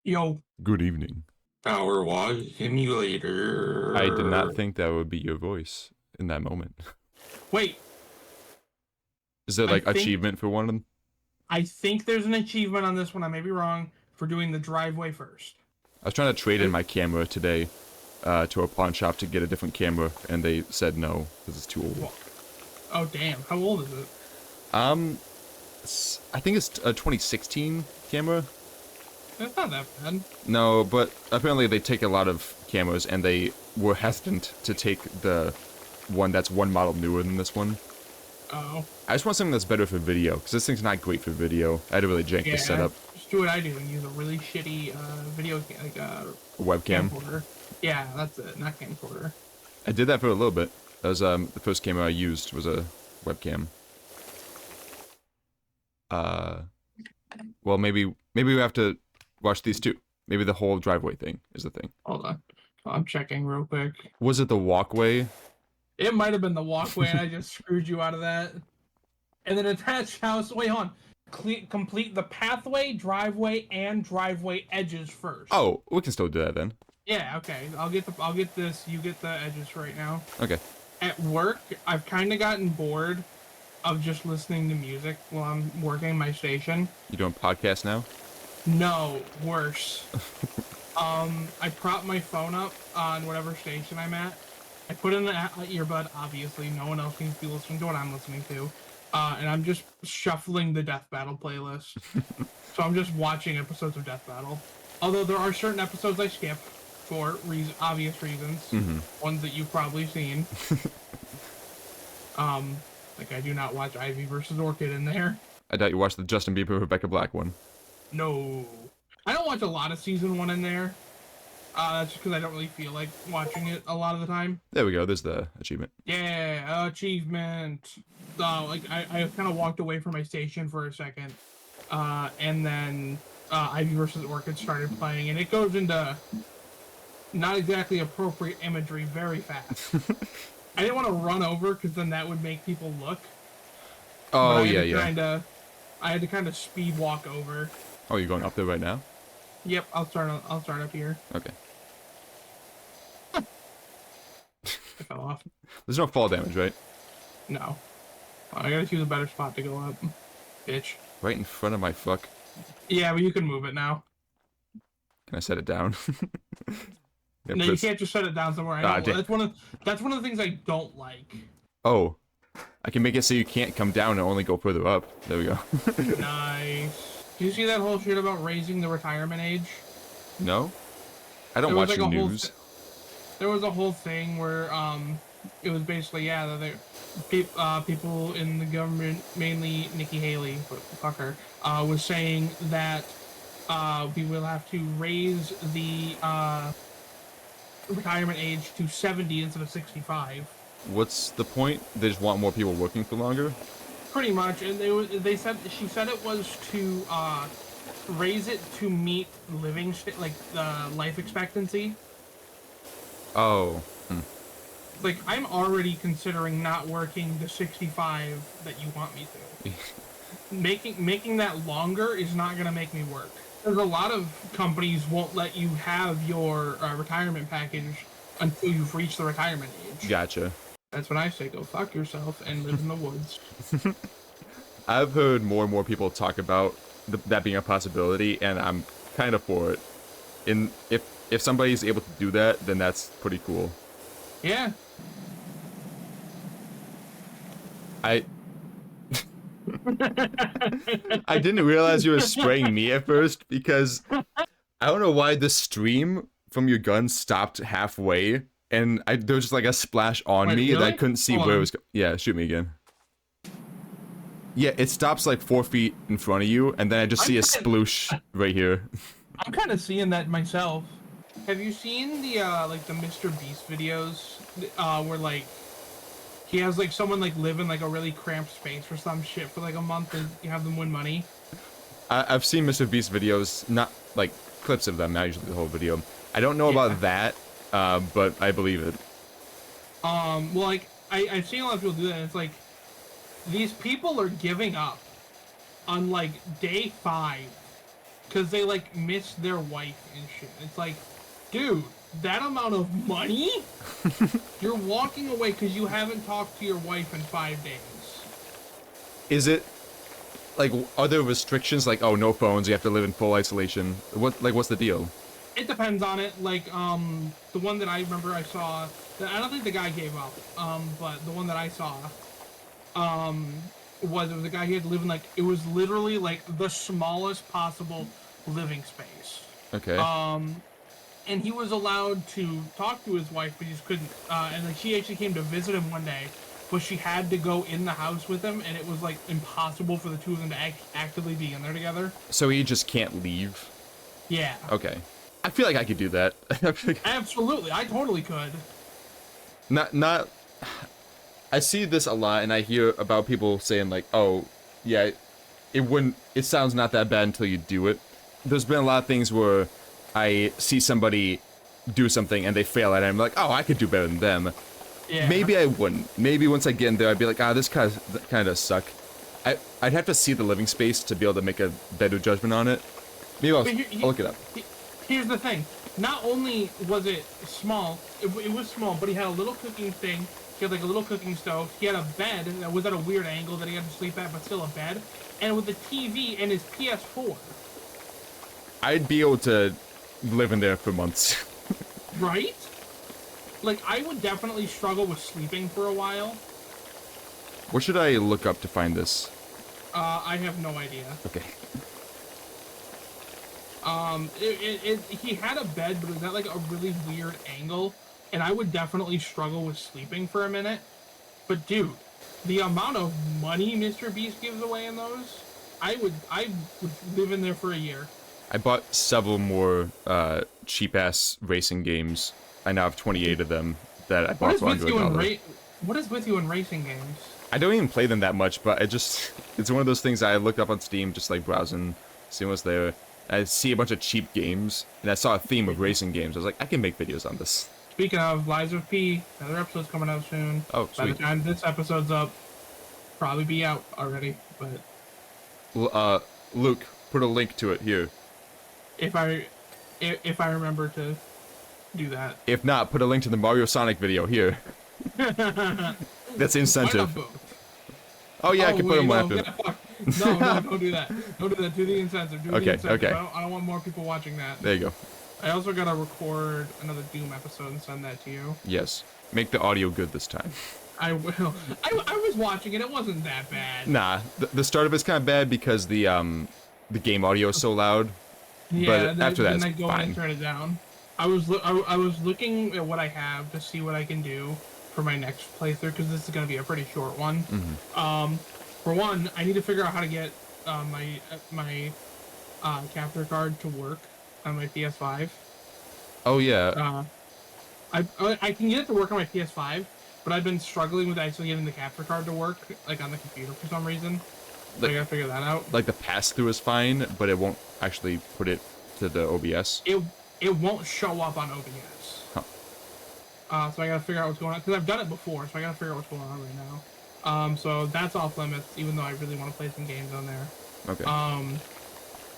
Yo, Good evening. PowerWash I did not simulator. think that would be your voice in that moment. Wait, Is there I like think achievement for one of them? I think there's an achievement on this one. I may be wrong for doing the driveway first. I was trying to trade in I, my camera today to a pawn shop to get a different camera, and they said no because it's too old. well, oh damn, how old is it? Um, I think it's a 2016 camera. That's not that bad. No, but apparently they take a lot of cameras, and they were hesitant to take the one that's one model newer than this one. Oh, I just want something that's better for video, because this thing's not great for video. I had to really jank the yeah. setup. Just do what I do and use a really shitty A webcam. camcorder. Yeah, that's it, not camcorder. I did that for a little bit. That was the first camera I used was a webcam. Uh, well maybe we have to watch these two. Maybe the whole driveway thing is the thing. Hold on, I'm checking real quick. Was it the walkway? It might have been the walkway, and I just screwed you out of that. And then attached house. Wait, hold on. Complete the pathway, driveway, and driveway edges first. Oh, we can still do that then. Yeah, okay. I'll get this. You get the edges right now. Okay. At work, I've kind of gotten bored of just listening to music while I'm working my station. You doing podcast now? No, worse. I prop my phone up on whatever station I'm at. I put in an earbud. Obviously, no one else needs to be listening to what I'm listening to. And I'm just shuffling the Death Battle playlist. So I'm just watching episodes of Death Battle. Although there are certain episodes I skip for obvious reasons. Ones that you've probably seen. Like I do not watch Ivy versus Orchid in there. I doubt you watched the Justin Bieber Rebecca Black one. No. I don't watch a lot of season 1 in there. That's just because I don't really feel like watching it a lot of the time. There we go. There's the achievement. Yeah, achievement. Like I kind of walked away from my station for a second, and then Ivy versus Orchid started playing, and it goes into not exactly appropriate imagery very fast. I didn't want to run over because then that would make people look. Oh yeah, yeah. I had to kind of speed walk over. Oh, you're going up there right now? Yep, I'll start up here. Okay. I fell off. There's no fall damage, right? No. I gotta choose a better spot to go up. Bitch. Right in front of my fuck. Yeah, but you can move it now. Can I set it down? No, you can't just set it down somewhere. That's one of the things I don't like. Oh. I can make it so you can't come down and only go further up. There we go. Nice. Do you see that whole shit about raising the retirement age? No? I don't watch news. There was a whole thing where it was basically people in the government, mainly Nikki Haley, but fuck her, was saying that we will have to raise the retirement age to 70 instead of 65. What's the point? They just want more people working for longer? Pretty much, and she said it was to raise it to meet like the life expectancy. Oh. Like I'm already considering not working the 65 that you want me to. Making that longer is not gonna make me work. There's a lot of companies won't let you have your retirement package until you've reached the retirement age. Gotcha. That's when I say go fuck yourself and live in the woods. I've heard more and more people talk about that being a possibility, and I'm kind of for it. If somebody's able to do that, then that's pretty cool. Yeah. I didn't realize you were spraying me at first because I don't know why the stream from your gun stopped halfway, and there was just like a splash on me really? that I couldn't see where it was. Yeah, shoot me again. Yeah, it stops like 4 feet in front of you, and then I just see a sploosh right here. I'm kind of seeing that myself. Have you seen the like the Mr. Beast videos where like he has like someone like live in like a really cramped space for some shit for like a month and you have them win money? I've seen Mr. Beast videos, not like clips of them, not usually the whole video. I don't know about that, but I believe it. Well, like I've seen a lot of people do that, and it's like these people are giving up on like day 5 because they like miss their wife and shit. It's like, dude, that amount of money? You're walking away because you haven't talked to your wife in 5 days. Is it like, are there restrictions like, oh, no phones, you have to live in full isolation? What's the deal? It depends on it. Like, the one that I remember I saw, I don't think the guy gave up, but the one that I saw, was a guy who had to live in, like, it was literally, like, the smallest possible living space. Okay. And he was allowed to talk to his wife, but he just couldn't, and, like, she actually came to visit him one day, but she had to go in the house with him, and it was, like, impossible for the two of them to actively be in there together. So he just can't leave? Yeah. Okay. I feel like I could do that. Absolutely, I totally could. Not. I see this a lot, and I hear about people saying like, "Oh, yeah, it sounds not that bad until you do it." There's been a lot of things where I see somebody do something and they fail at it, and I'm like, "Oh, I could do better than them." Yeah. Maybe I wouldn't. Maybe once I get in there, I'd be like, "Ah, this kind of does suck." I'd have to see the living space to be able to make a better judgment on it. Maybe I'll look it up. Here's the thing. Not only was it small, it was small, but he had a little cooking thing. He had like a little cooking stove. He had a bed that was at a weird angle that he had to sleep at, but still a bed. And with a TV and his PS4. I'd be able to live in there for months. Right? Like, I would definitely struggle with sleeping for a while. What should I look up to find this? I have no idea. Okay. He had a bed, but it was at like a really weird angle, and I would definitely struggle with sleeping for a minute. But dude, the amount of money Mr. Beast gives away in those, I would live in there for a year. I bought several more cheap-ass racing games. I now have 28 of them that I bought for under $1. What is with you in racing games? I don't even play them that much, but it's one of those things I looked up on Steam, just like browsing, seeing what's there. I see a bunch of cheap games, and I saw a theme of racing games. I was like, I can make videos on this. Speaking of, Lives of P, another episode's coming out soon. Oh, sweet. By the time this episode's up, probably be out already, but... Luke, put a link to it here. If I remember to do that. If not, put a link to the Mario Sonic video here. That's incentive. Oh yeah, I can put them after. No, don't do that. Don't do that. Do the incentive. Okay. I don't want more people watching that. There you go. I also gotta record another Doom episode and send that to you. Yes. Make the audio good this time. I will. I was watching it. It wasn't that bad. Nah, the start of it's kind of bad because the game audio is so loud. Yeah, but after that, it's I go fine. and turn it down. I was looking at what I have to see what I can do for my next playthrough, because this is gonna be a pretty short one. Mm-hmm. For one, I need to figure out how to get my capture card to work on my PS5. Oh yeah. I can get it to work on my PS5, but I've been struggling with actually getting the capture card to work, like on the computer for some reason. So I gotta figure that out. Like the pass-through is fine, but it won't actually put it to the OBS. It won't show up on OBS. Huh. So I gotta figure out what's going on, because I've done it before, so I gotta figure out what's going on right now. So that's off limits, even though I really want to play some games on there. Okay.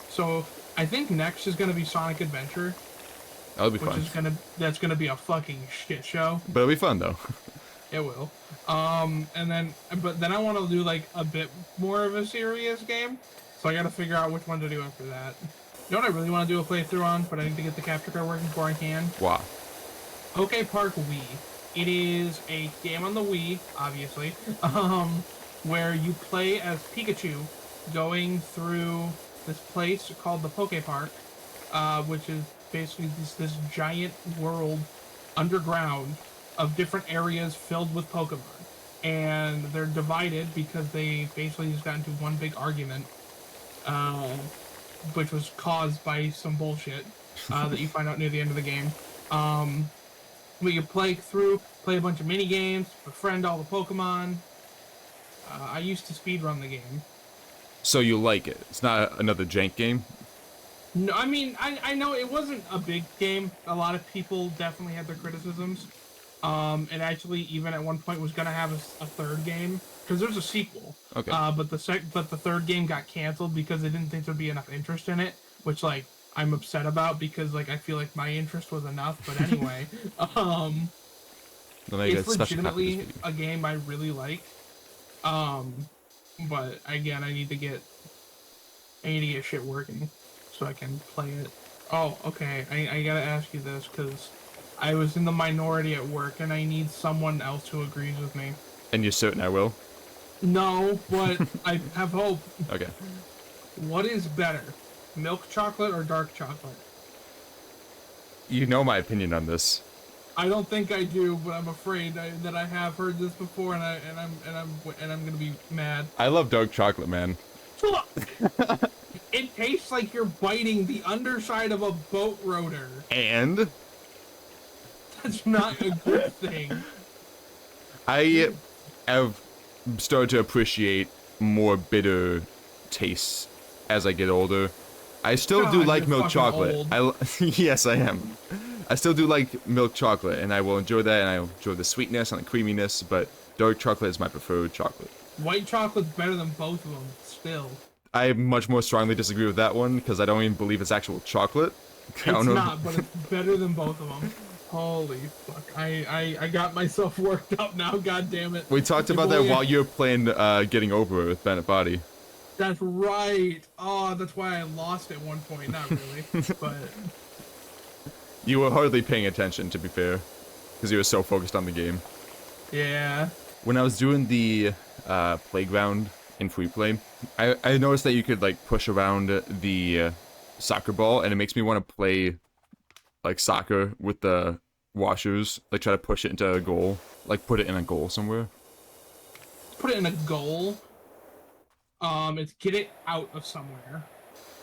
So I think next is gonna be Sonic Adventure. That'll be fun. That's gonna be a fucking shit show. But it'll be fun though. It will. But then I want to do like a bit more of a serious game, so I gotta figure out which one to do after that. You know what I really want to do a playthrough on, but I need to get the capture card working before I can? Wow. OK Park Wii. It is a game on the Wii, obviously, where you play as Pikachu going through this place called the Poke Park, which is basically this giant world underground of different areas filled with Pokemon. And they're divided because they basically just got into one big argument, which was caused by some bullshit that you find out near the end of the game. But you play a bunch of mini games, befriend all the Pokemon. I used to speedrun the game. So you like it? It's not another jank game? No, I mean, I know it wasn't a big game. A lot of people definitely had their criticisms. And actually, even at one point, was gonna have a third game, because there's a sequel. Okay. But the third game got canceled because they didn't think there'd be enough interest in it. which like I'm upset about because like I feel like my interest was enough. But anyway, Then I get it's special copies legitimately for you. a game I really like. But again, I need to get shit working so I can play it. Oh, okay. I gotta ask you this because I was in the minority at work and I need someone else who agrees with me. And you're certain I will? No, but I have hope. Okay. What is better, milk chocolate or dark chocolate? You know my opinion on this. I don't think I do, but I'm afraid that I have heard this before, and I'm gonna be mad. I love dark chocolate, man. It tastes like you're biting the underside of a boat rotor. And That's not a good thing. I have started to appreciate more bitter tastes as I get older. I still do God, like you're milk fucking chocolate. old. Yes, I am. I still do like milk chocolate, and I will enjoy that, and I enjoy the sweetness and the creaminess, but dark chocolate is my preferred chocolate. White chocolate's better than both of them, still. I much more strongly disagree with that one, because I don't even believe it's actual chocolate. It's not, but it's better than both of them. Holy fuck. I got myself worked up now, god damn it. We talked about that while you were playing Getting Over with Bennett Body. That's right. Oh, that's why I lost at one point. Not really, but... You were hardly paying attention, to be fair, because you were so focused on the game. Yeah. When I was doing the playground in free play, I noticed that you could like push around the soccer ball, and it makes me want to play like soccer with the washers, like try to push it into a goal, like put it in a goal somewhere. Put it in a goal. It's get it out of somewhere.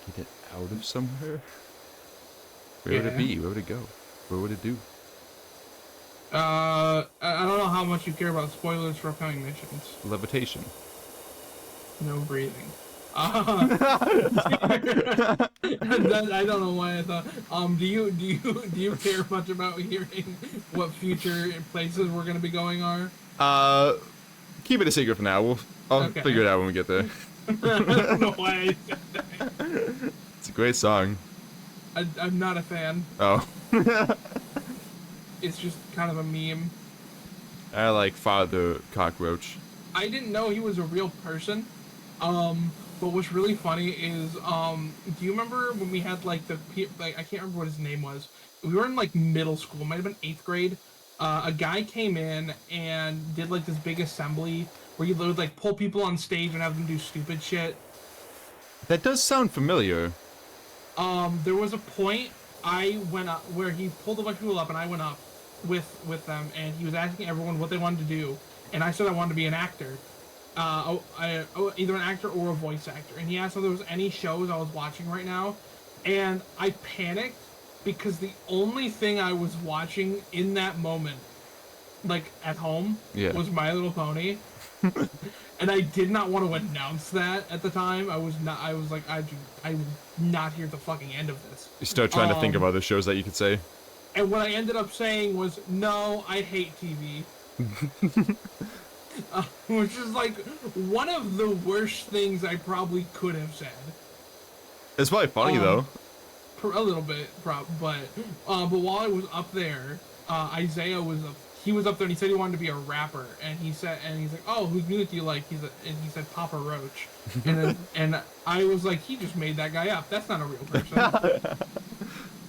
Get it out of somewhere? Where would it be? Where would it go? What would it do? I don't know how much you care about spoilers for upcoming missions. Levitation. No breathing. I don't know why I thought. Do you care much about hearing what future places we're gonna be going are? Keep it a secret for now. I'll figure it out when we get there. I don't know why I said that. It's a great song. I'm not a fan. Oh. It's just kind of a meme. I like Father Cockroach. I didn't know he was a real person. But what's really funny is, do you remember when we had like I can't remember what his name was. We were in like middle school, might have been 8th grade. A guy came in and did like this big assembly where you would like pull people on stage and have them do stupid shit. That does sound familiar. There was a point I went up where he pulled a bunch of people up and I went up with them and he was asking everyone what they wanted to do, and I said I wanted to be an actor. Either an actor or a voice actor, and he asked if there was any shows I was watching right now, and I panicked because the only thing I was watching in that moment, like at home, was My Little Pony, and I did not want to announce that at the time. I was like, I will not hear the fucking end of this. You start trying to think of other shows that you could say. And what I ended up saying was, no, I hate TV. Which is like one of the worst things I probably could have said. It's probably funny though. A little bit, but while I was up there, Isaiah was up there and he said he wanted to be a rapper, and he's like, oh, whose music do you like? And he said Papa Roach, and I was like, he just made that guy up. That's not a real person.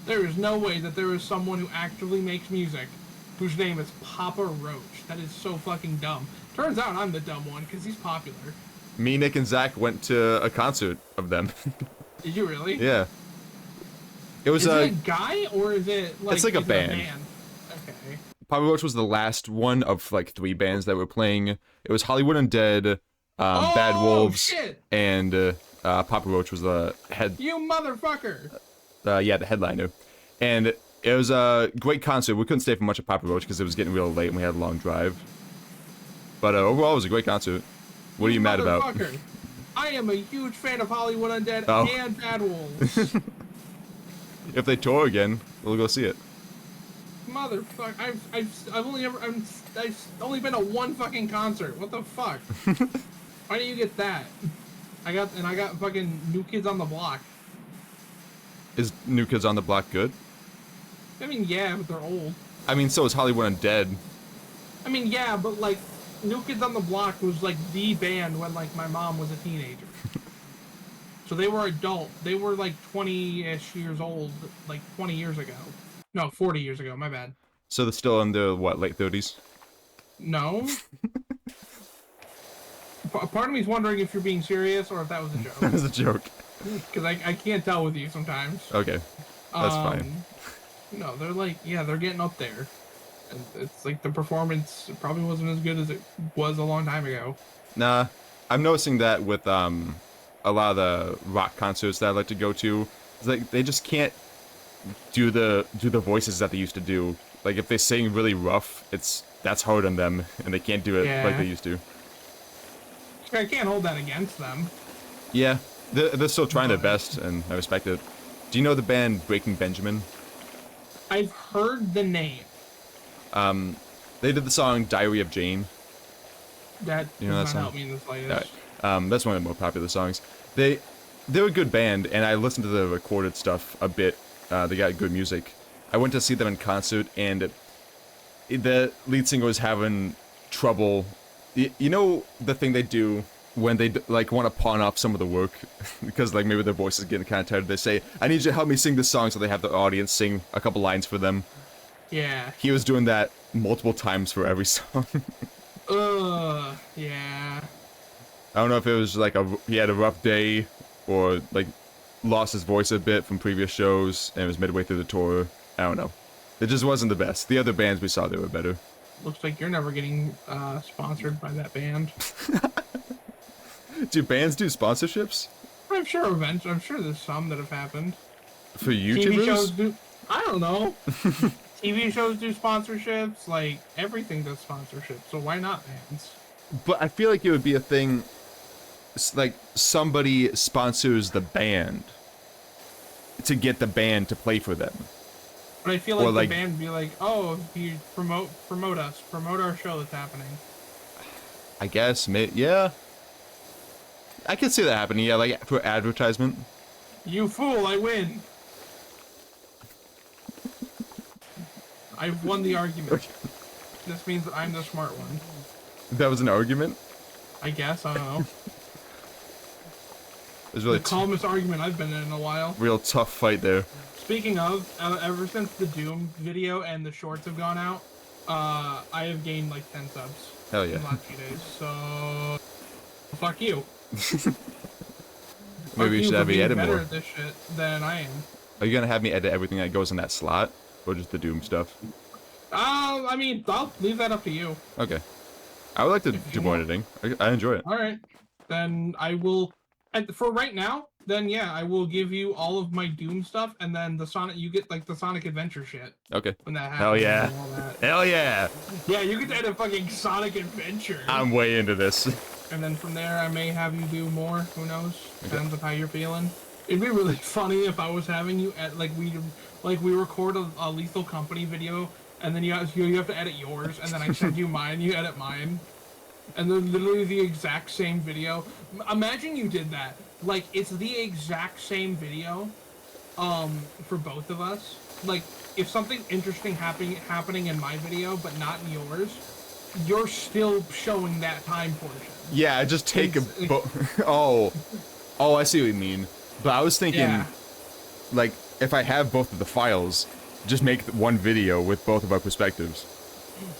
There is no way that there is someone who actually makes music whose name is Papa Roach. That is so fucking dumb. Turns out I'm the dumb one because he's popular. Me, Nick, and Zach went to a concert of them. Did you really? Yeah. It was is it a guy or is it like? It's like a band. Okay. Papa Roach was the last one of like 3 bands that were playing. It was Hollywood Undead, Bad Wolves, shit. and Papa Roach was the head. You motherfucker! Yeah, the headliner, and it was a great concert. We couldn't stay for much at Papa Roach because it was getting real late and we had a long drive. But overall, it was a great concert. What are you mad about? I am a huge fan of Hollywood Undead and Bad Wolves. If they tour again, we'll go see it. Motherfucker! I've only been to one fucking concert. What the fuck? Why didn't you get that? I got fucking New Kids on the Block. Is New Kids on the Block good? I mean, yeah, but they're old. I mean, so is Hollywood Undead. I mean, yeah, but like, New Kids on the Block was like the band when like my mom was a teenager. So they were adult. They were like 20-ish years old, like 20 years ago. No, 40 years ago. My bad. So they're still in their, what, late 30s? No. Part of me's wondering if you're being serious or if that was a joke. That was a joke. Because I can't tell with you sometimes. Okay, that's fine. No, they're like, yeah, they're getting up there. And it's like the performance probably wasn't as good as it was a long time ago. Nah, I'm noticing that with a lot of the rock concerts that I like to go to. It's like they just can't do the voices that they used to do. Like if they sing really rough, that's hard on them, and they can't do it like they used to. I can't hold that against them. Yeah, they're still trying their best, and I respect it. Do you know the band Breaking Benjamin? I've heard the name. They did the song Diary of Jane. That you know does that not song? help me in the slightest. That's one of the more popular songs. They're a good band, and I listened to the recorded stuff a bit. They got good music. I went to see them in concert, and the lead singer was having trouble. You know the thing they do when they like want to pawn off some of the work because like maybe their voice is getting kind of tired. They say, "I need you to help me sing this song," so they have the audience sing a couple lines for them. Yeah. He was doing that multiple times for every song. Yeah. I don't know if it was like he had a rough day or like lost his voice a bit from previous shows and it was midway through the tour. I don't know. It just wasn't the best. The other bands we saw, they were better. Looks like you're never getting sponsored by that band. Do bands do sponsorships? I'm sure eventually. I'm sure there's some that have happened. For YouTubers? TV shows do. I don't know. TV shows do sponsorships. Like everything does sponsorships. So why not bands? But I feel like it would be a thing. Like somebody sponsors the band to get the band to play for them. But I feel like the band would be like, "Oh, you promote us, promote our show that's happening." I guess, yeah. I could see that happening, yeah, like for advertisement. You fool, I win. I've won the argument. This means that I'm the smart one. That was an argument? I guess, I don't know. It was really the calmest argument I've been in a while. Real tough fight there. Speaking of, ever since the Doom video and the shorts have gone out, I have gained like 10 subs. Hell yeah. In the last few days, so fuck you. Maybe you should have me edit better more. At this shit than I am. Are you gonna have me edit everything that goes in that slot? Or just the Doom stuff? I mean, I'll leave that up to you. Okay. I would like to do more editing. I enjoy it. Alright. Then I will, for right now, then yeah, I will give you all of my Doom stuff, and then the Sonic, you get like the Sonic Adventure shit. Okay. When that happens. Hell yeah. Hell yeah. Yeah, you get to edit fucking Sonic Adventure. I'm way into this. And then from there, I may have you do more. Who knows? Depends on how you're feeling. It'd be really funny if I was having you at like we record a Lethal Company video, and then you have to edit yours, and then I send you mine, you edit mine, and they're literally the exact same video. Imagine you did that. Like it's the exact same video, for both of us. Like if something interesting happening in my video but not in yours, you're still showing that time portion. Yeah, I just take oh, I see what you mean. But I was thinking, like, if I have both of the files, just make one video with both of our perspectives.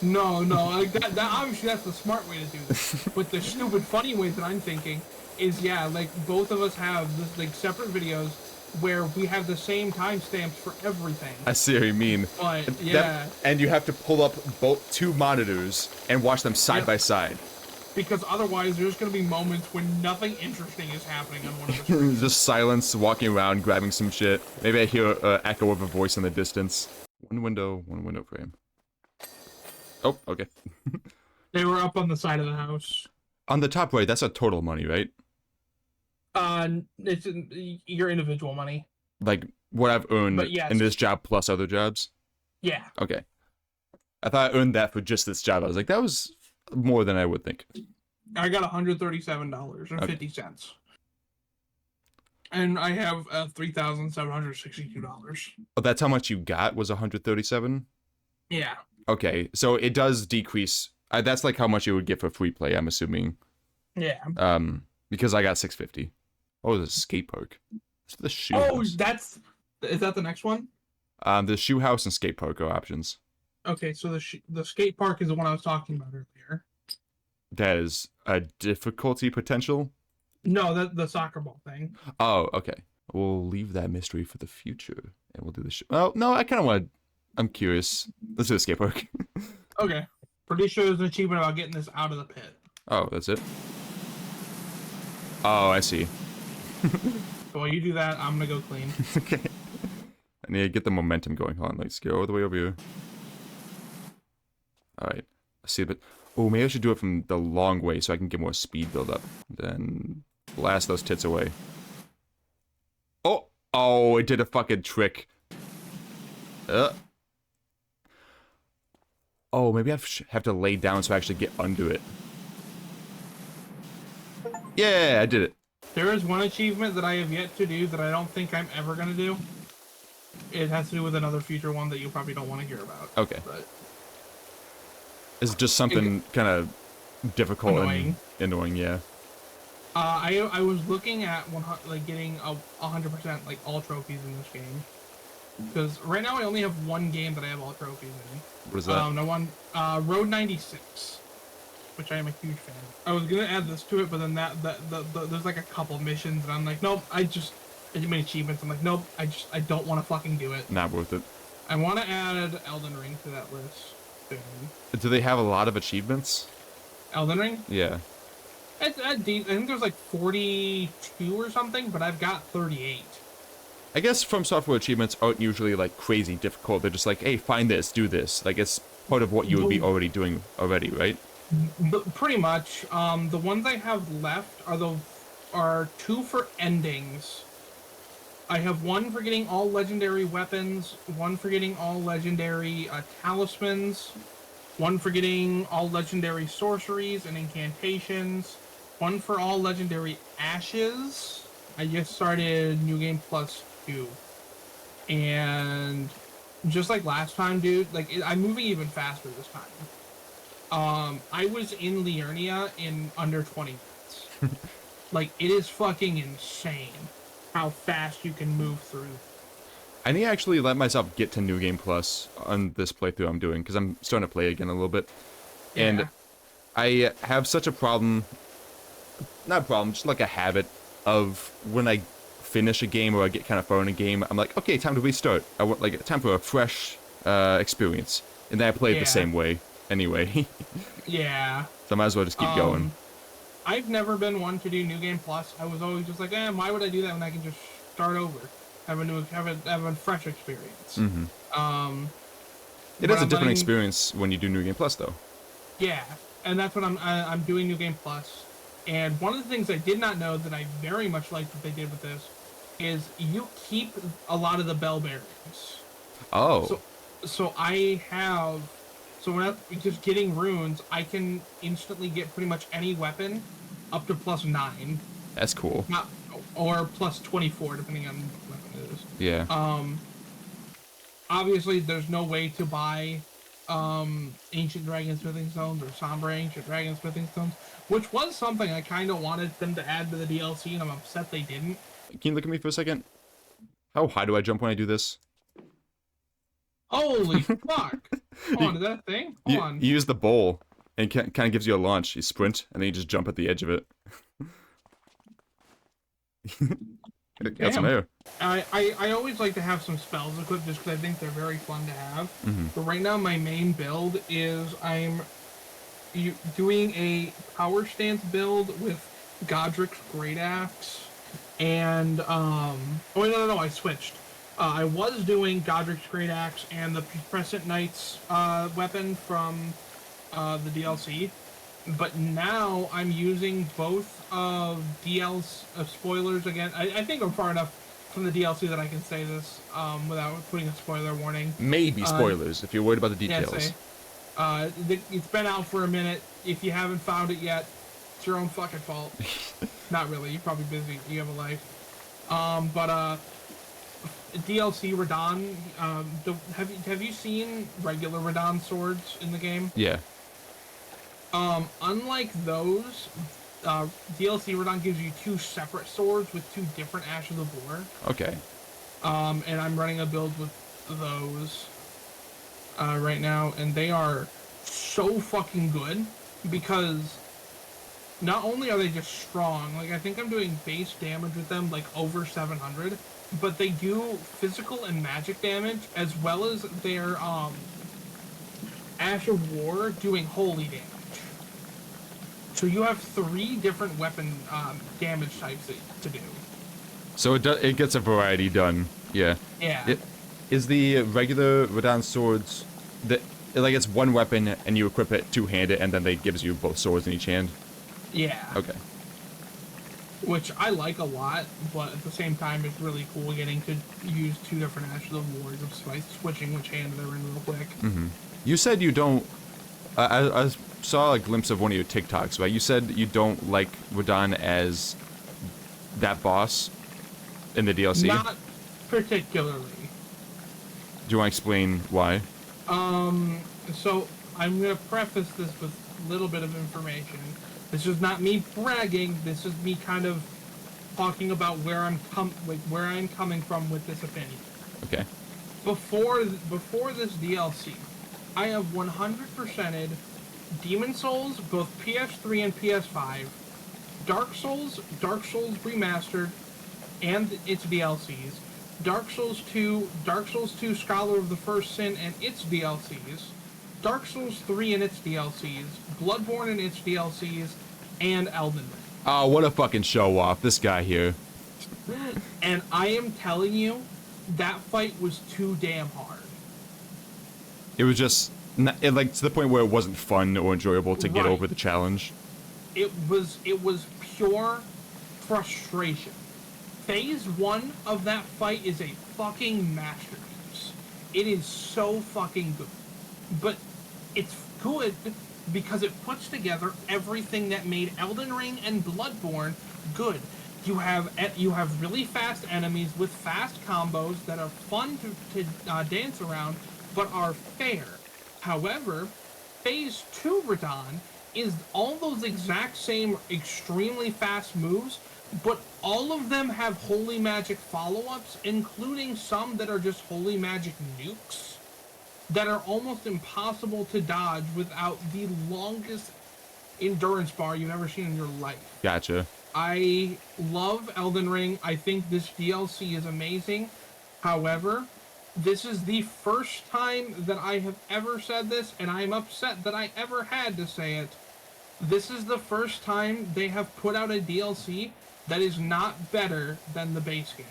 No, like that obviously that's the smart way to do this. But the stupid funny way that I'm thinking is, yeah, like both of us have this, like separate videos where we have the same timestamps for everything. I see what you mean. But yeah, and you have to pull up two monitors and watch them side by side. Because otherwise, there's going to be moments when nothing interesting is happening on one of the screens. Just silence, walking around, grabbing some shit. Maybe I hear an echo of a voice in the distance. One window frame. Oh, okay. They were up on the side of the house. On the top right, that's our total money, right? It's your individual money. Like, what I've earned in this job plus other jobs? Yeah. Okay. I thought I earned that for just this job. I was like, that was more than I would think. I got $137.50. And I have $3,762. Oh, that's how much you got, was 137? Yeah. Okay, so it does decrease. That's like how much you would get for free play, I'm assuming. Yeah. Because I got 650. Oh, there's a skate park. What's the shoe Oh, house? is that the next one? The shoe house and skate park are options. Okay, so the skate park is the one I was talking about earlier. That is a difficulty potential? No, the soccer ball thing. Oh, okay. We'll leave that mystery for the future, and we'll do the show. Oh, no, I kind of want to... I'm curious. Let's do the skate park. Okay. Pretty sure there's an achievement about getting this out of the pit. Oh, that's it? Oh, I see. So while you do that, I'm gonna go clean. Okay. I need to get the momentum going. Hold on, let's go all the way over here. Alright. Let's see a bit. Oh, maybe I should do it from the long way so I can get more speed build up. Then blast those tits away. Oh! Oh, it did a fucking trick. Oh, maybe I have to lay down so I actually get under it. Yeah, I did it. There is one achievement that I have yet to do that I don't think I'm ever gonna do. It has to do with another future one that you probably don't want to hear about. Okay. But it's just something kind of difficult annoying. And annoying, yeah. I was looking at getting 100% like all trophies in this game. Because right now I only have one game that I have all trophies in. What is that? No one. Road 96, which I am a huge fan of. I was gonna add this to it, but then there's like a couple missions, and I'm like, nope. I made achievements. I'm like, nope. I don't want to fucking do it. Not worth it. I want to add Elden Ring to that list soon. Do they have a lot of achievements? Elden Ring? Yeah. I think there's like 42 or something, but I've got 38. I guess From Software achievements aren't usually like crazy difficult. They're just like, hey, find this, do this. Like it's part of what you would be already doing already, right? But pretty much. The ones I have left are 2 for endings. I have 1 for getting all legendary weapons, 1 for getting all legendary talismans, 1 for getting all legendary sorceries and incantations, 1 for all legendary ashes. I just started New Game Plus 2. And just like last time, dude, like I'm moving even faster this time. I was in Liurnia in under 20 minutes. Like, it is fucking insane how fast you can move through. I need to actually let myself get to New Game Plus on this playthrough I'm doing, because I'm starting to play again a little bit. Yeah. And I have such a problem, not a problem, just like a habit of when I finish a game or I get kind of far in a game, I'm like, okay, time to restart. I want like time for a fresh experience. And then I play it the same way anyway. Yeah. So I might as well just keep going. I've never been one to do New Game Plus. I was always just like, why would I do that when I can just start over, have a fresh experience. Mm-hmm. It is a different experience when you do New Game Plus, though. Yeah, and that's what I'm doing New Game Plus. And one of the things I did not know that I very much like that they did with this is you keep a lot of the bell bearings. Oh. So when I'm just getting runes, I can instantly get pretty much any weapon up to +9. That's cool. Or +24, depending on what weapon it is. Yeah. Obviously, there's no way to buy Ancient Dragon Smithing Stones or Somber Ancient Dragon Smithing Stones, which was something I kind of wanted them to add to the DLC, and I'm upset they didn't. Can you look at me for a second? How high do I jump when I do this? Holy fuck! Hold on, is that a thing? Hold on. You use the bowl, and it kind of gives you a launch. You sprint, and then you just jump at the edge of it. Got some air. I always like to have some spells equipped just because I think they're very fun to have. Mm-hmm. But right now, my main build is I'm doing a power stance build with Godric's Great Axe, and oh wait, no, I switched. I was doing Godric's Great Axe and the Crescent Knight's weapon from the DLC, but now I'm using both of spoilers again. I think I'm far enough from the DLC that I can say this without putting a spoiler warning. Maybe spoilers if you're worried about the details. It's been out for a minute. If you haven't found it yet, it's your own fucking fault. Not really. You're probably busy. You have a life. But DLC Radon. Have you seen regular Radon swords in the game? Yeah. Unlike those, DLC Radon gives you two separate swords with two different Ashes of War. Okay. And I'm running a build with those right now, and they are so fucking good because not only are they just strong, like I think I'm doing base damage with them like over 700, but they do physical and magic damage as well as their Ash of War doing holy damage. So you have 3 different weapon damage types to do. So it gets a variety done. Yeah. Yeah. Is the regular Radon swords like it's one weapon and you equip it two-handed and then they gives you both swords in each hand? Yeah. Okay. Which I like a lot, but at the same time it's really cool getting to use 2 different Ashes of War just by switching which hand they're in real quick. Mm-hmm. You said you don't... I saw a glimpse of one of your TikToks, right? You said you don't like Radon as that boss in the DLC? Not particularly. Do you want to explain why? So I'm gonna preface this with a little bit of information. This is not me bragging. This is me kind of talking about where I'm coming from with this opinion. Okay. Before this DLC, I have 100%ed Demon Souls, both PS3 and PS5, Dark Souls Remastered, and its DLCs, Dark Souls 2 Scholar of the First Sin and its DLCs, Dark Souls 3 and its DLCs, Bloodborne and its DLCs, and Elden Ring. Oh, what a fucking show-off, this guy here. And I am telling you, that fight was too damn hard. It was just, like, to the point where it wasn't fun or enjoyable to get over the challenge. It was pure frustration. Phase 1 of that fight is a fucking masterpiece. It is so fucking good. But it's good because it puts together everything that made Elden Ring and Bloodborne good. You have really fast enemies with fast combos that are fun to dance around, but are fair. However, Phase 2 Radon is all those exact same extremely fast moves, but all of them have holy magic follow-ups, including some that are just holy magic nukes that are almost impossible to dodge without the longest endurance bar you've ever seen in your life. Gotcha. I love Elden Ring. I think this DLC is amazing. However, this is the first time that I have ever said this, and I'm upset that I ever had to say it. This is the first time they have put out a DLC that is not better than the base game.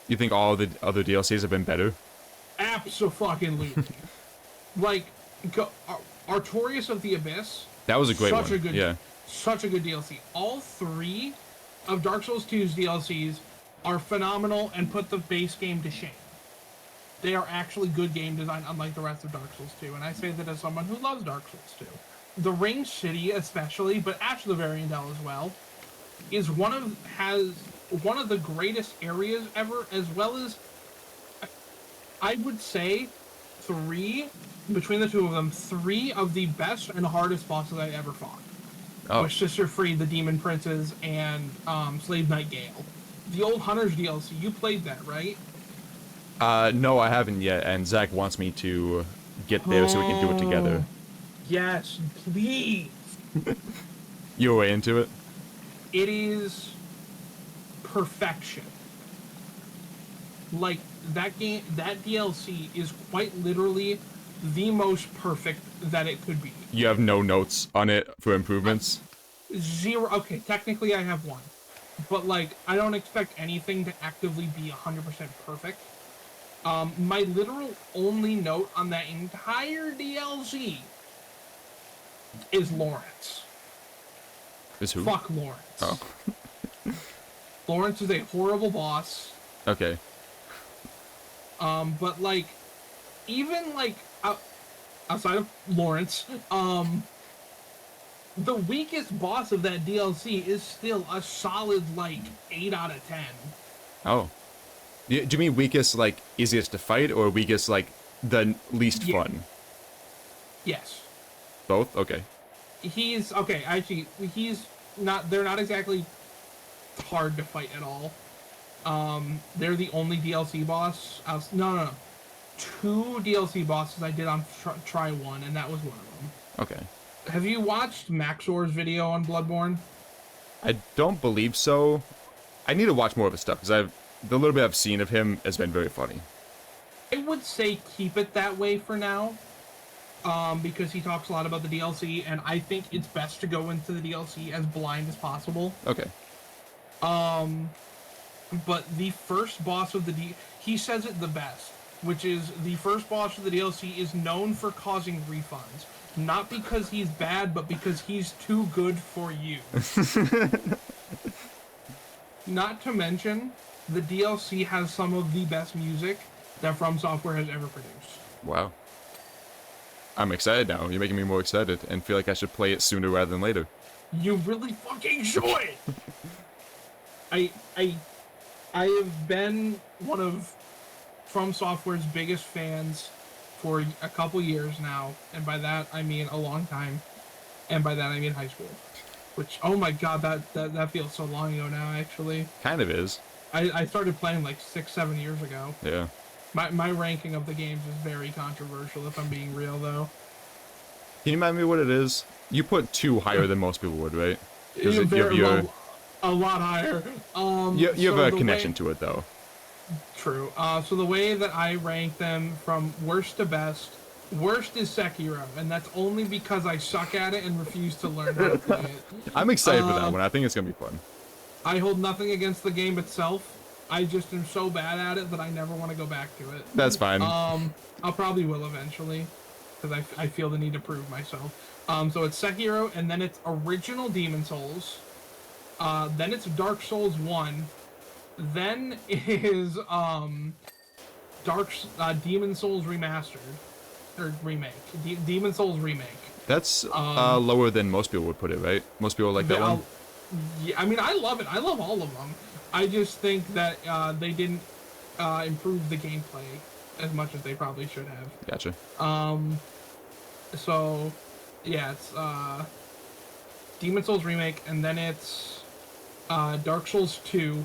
You think all the other DLCs have been better? Abso-fucking-lutely. Like, Artorias of the Abyss. That was a great one. Yeah. Such a good DLC. All 3 of Dark Souls 2's DLCs are phenomenal and put the base game to shame. They are actually good game design, unlike the rest of Dark Souls 2, and I say that as someone who loves Dark Souls 2. The Ring City especially, but Ash the Variandel as well, has one of the greatest areas ever, as well as, I would say, between the 2 of them, 3 of the best and hardest bosses I ever fought. With Sister Free, the Demon Princes, and Slave Knight Gale. The old Hunters DLC, you played that, right? No, I haven't yet, and Zach wants me to get there so we can do it together. Yes, please. You're way into it? It is perfection. Like, that DLC is quite literally the most perfect that it could be. You have no notes on it for improvements? 0. Okay, technically I have 1. But, like, I don't expect anything to actively be 100% perfect. My literal only note on that entire DLC is Lawrence. Is who? Fuck Lawrence. Oh. Lawrence is a horrible boss. Okay. But, like, even, like, outside of Lawrence, the weakest boss of that DLC is still a solid, like, 8 out of 10. Oh. Do you mean weakest, like, easiest to fight, or weakest, like, the least fun? Yes. Both? Okay. He's okay. Actually, he's not. They're not exactly hard to fight at all. They're the only DLC boss. No. 2 DLC bosses I did on try 1, and that was one of them. Okay. Have you watched Maxor's video on Bloodborne? I don't believe so. I need to watch more of his stuff, because the little bit I've seen of him has been very funny. I would say keep it that way for now. Because he talks a lot about the DLC, and I think it's best to go into the DLC as blind as possible. Okay. But the first boss of he says it the best, which is the first boss of the DLC is known for causing refunds. Not because he's bad, but because he's too good for you. Not to mention, the DLC has some of the best music that From Software has ever produced. Wow. I'm excited now. You're making me more excited and feel like I should play it sooner rather than later. You really fucking should! I have been one of From Software's biggest fans for a couple years now, and by that I mean a long time, and by that I mean high school. Which, oh my god, that feels so long ago now, actually. Kind of is. I started playing like 6-7 years ago. Yeah. My ranking of the games is very controversial, if I'm being real, though. Can you remind me what it is? You put 2 higher than most people would, right? A lot higher. You have a connection to it, though. True. So the way that I rank them from worst to best, worst is Sekiro, and that's only because I suck at it and refuse to learn how to play it. I'm excited for that one. I think it's going to be fun. I hold nothing against the game itself. I just am so bad at it that I never want to go back to it. That's fine. I'll probably will eventually, because I feel the need to prove myself. So it's Sekiro, and then it's original Demon Souls. Then it's Dark Souls 1. Then is Demon Souls Remastered. Or Remake. Demon Souls Remake. That's lower than most people would put it, right? Most people like that one? Yeah, I mean, I love it. I love all of them. I just think that they didn't improve the gameplay as much as they probably should have. Gotcha. So, yeah, it's Demon Souls Remake, and then it's Dark Souls 2,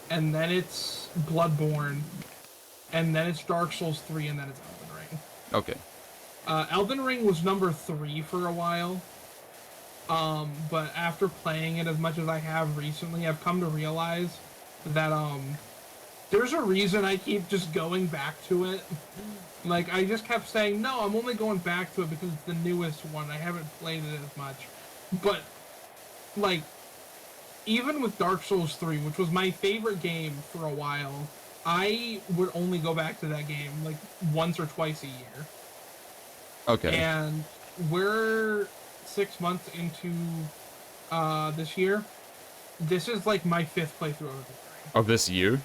and then it's Bloodborne, and then it's Dark Souls 3, and then it's Elden Ring. Okay. Elden Ring was number 3 for a while. But after playing it as much as I have recently, I've come to realize that, there's a reason I keep just going back to it. Like, I just kept saying, no, I'm only going back to it because it's the newest one. I haven't played it as much. But, like, even with Dark Souls 3, which was my favorite game for a while, I would only go back to that game, like, once or twice a year. Okay. And we're 6 months into this year. This is like my 5th playthrough of Elden Ring. Of this year?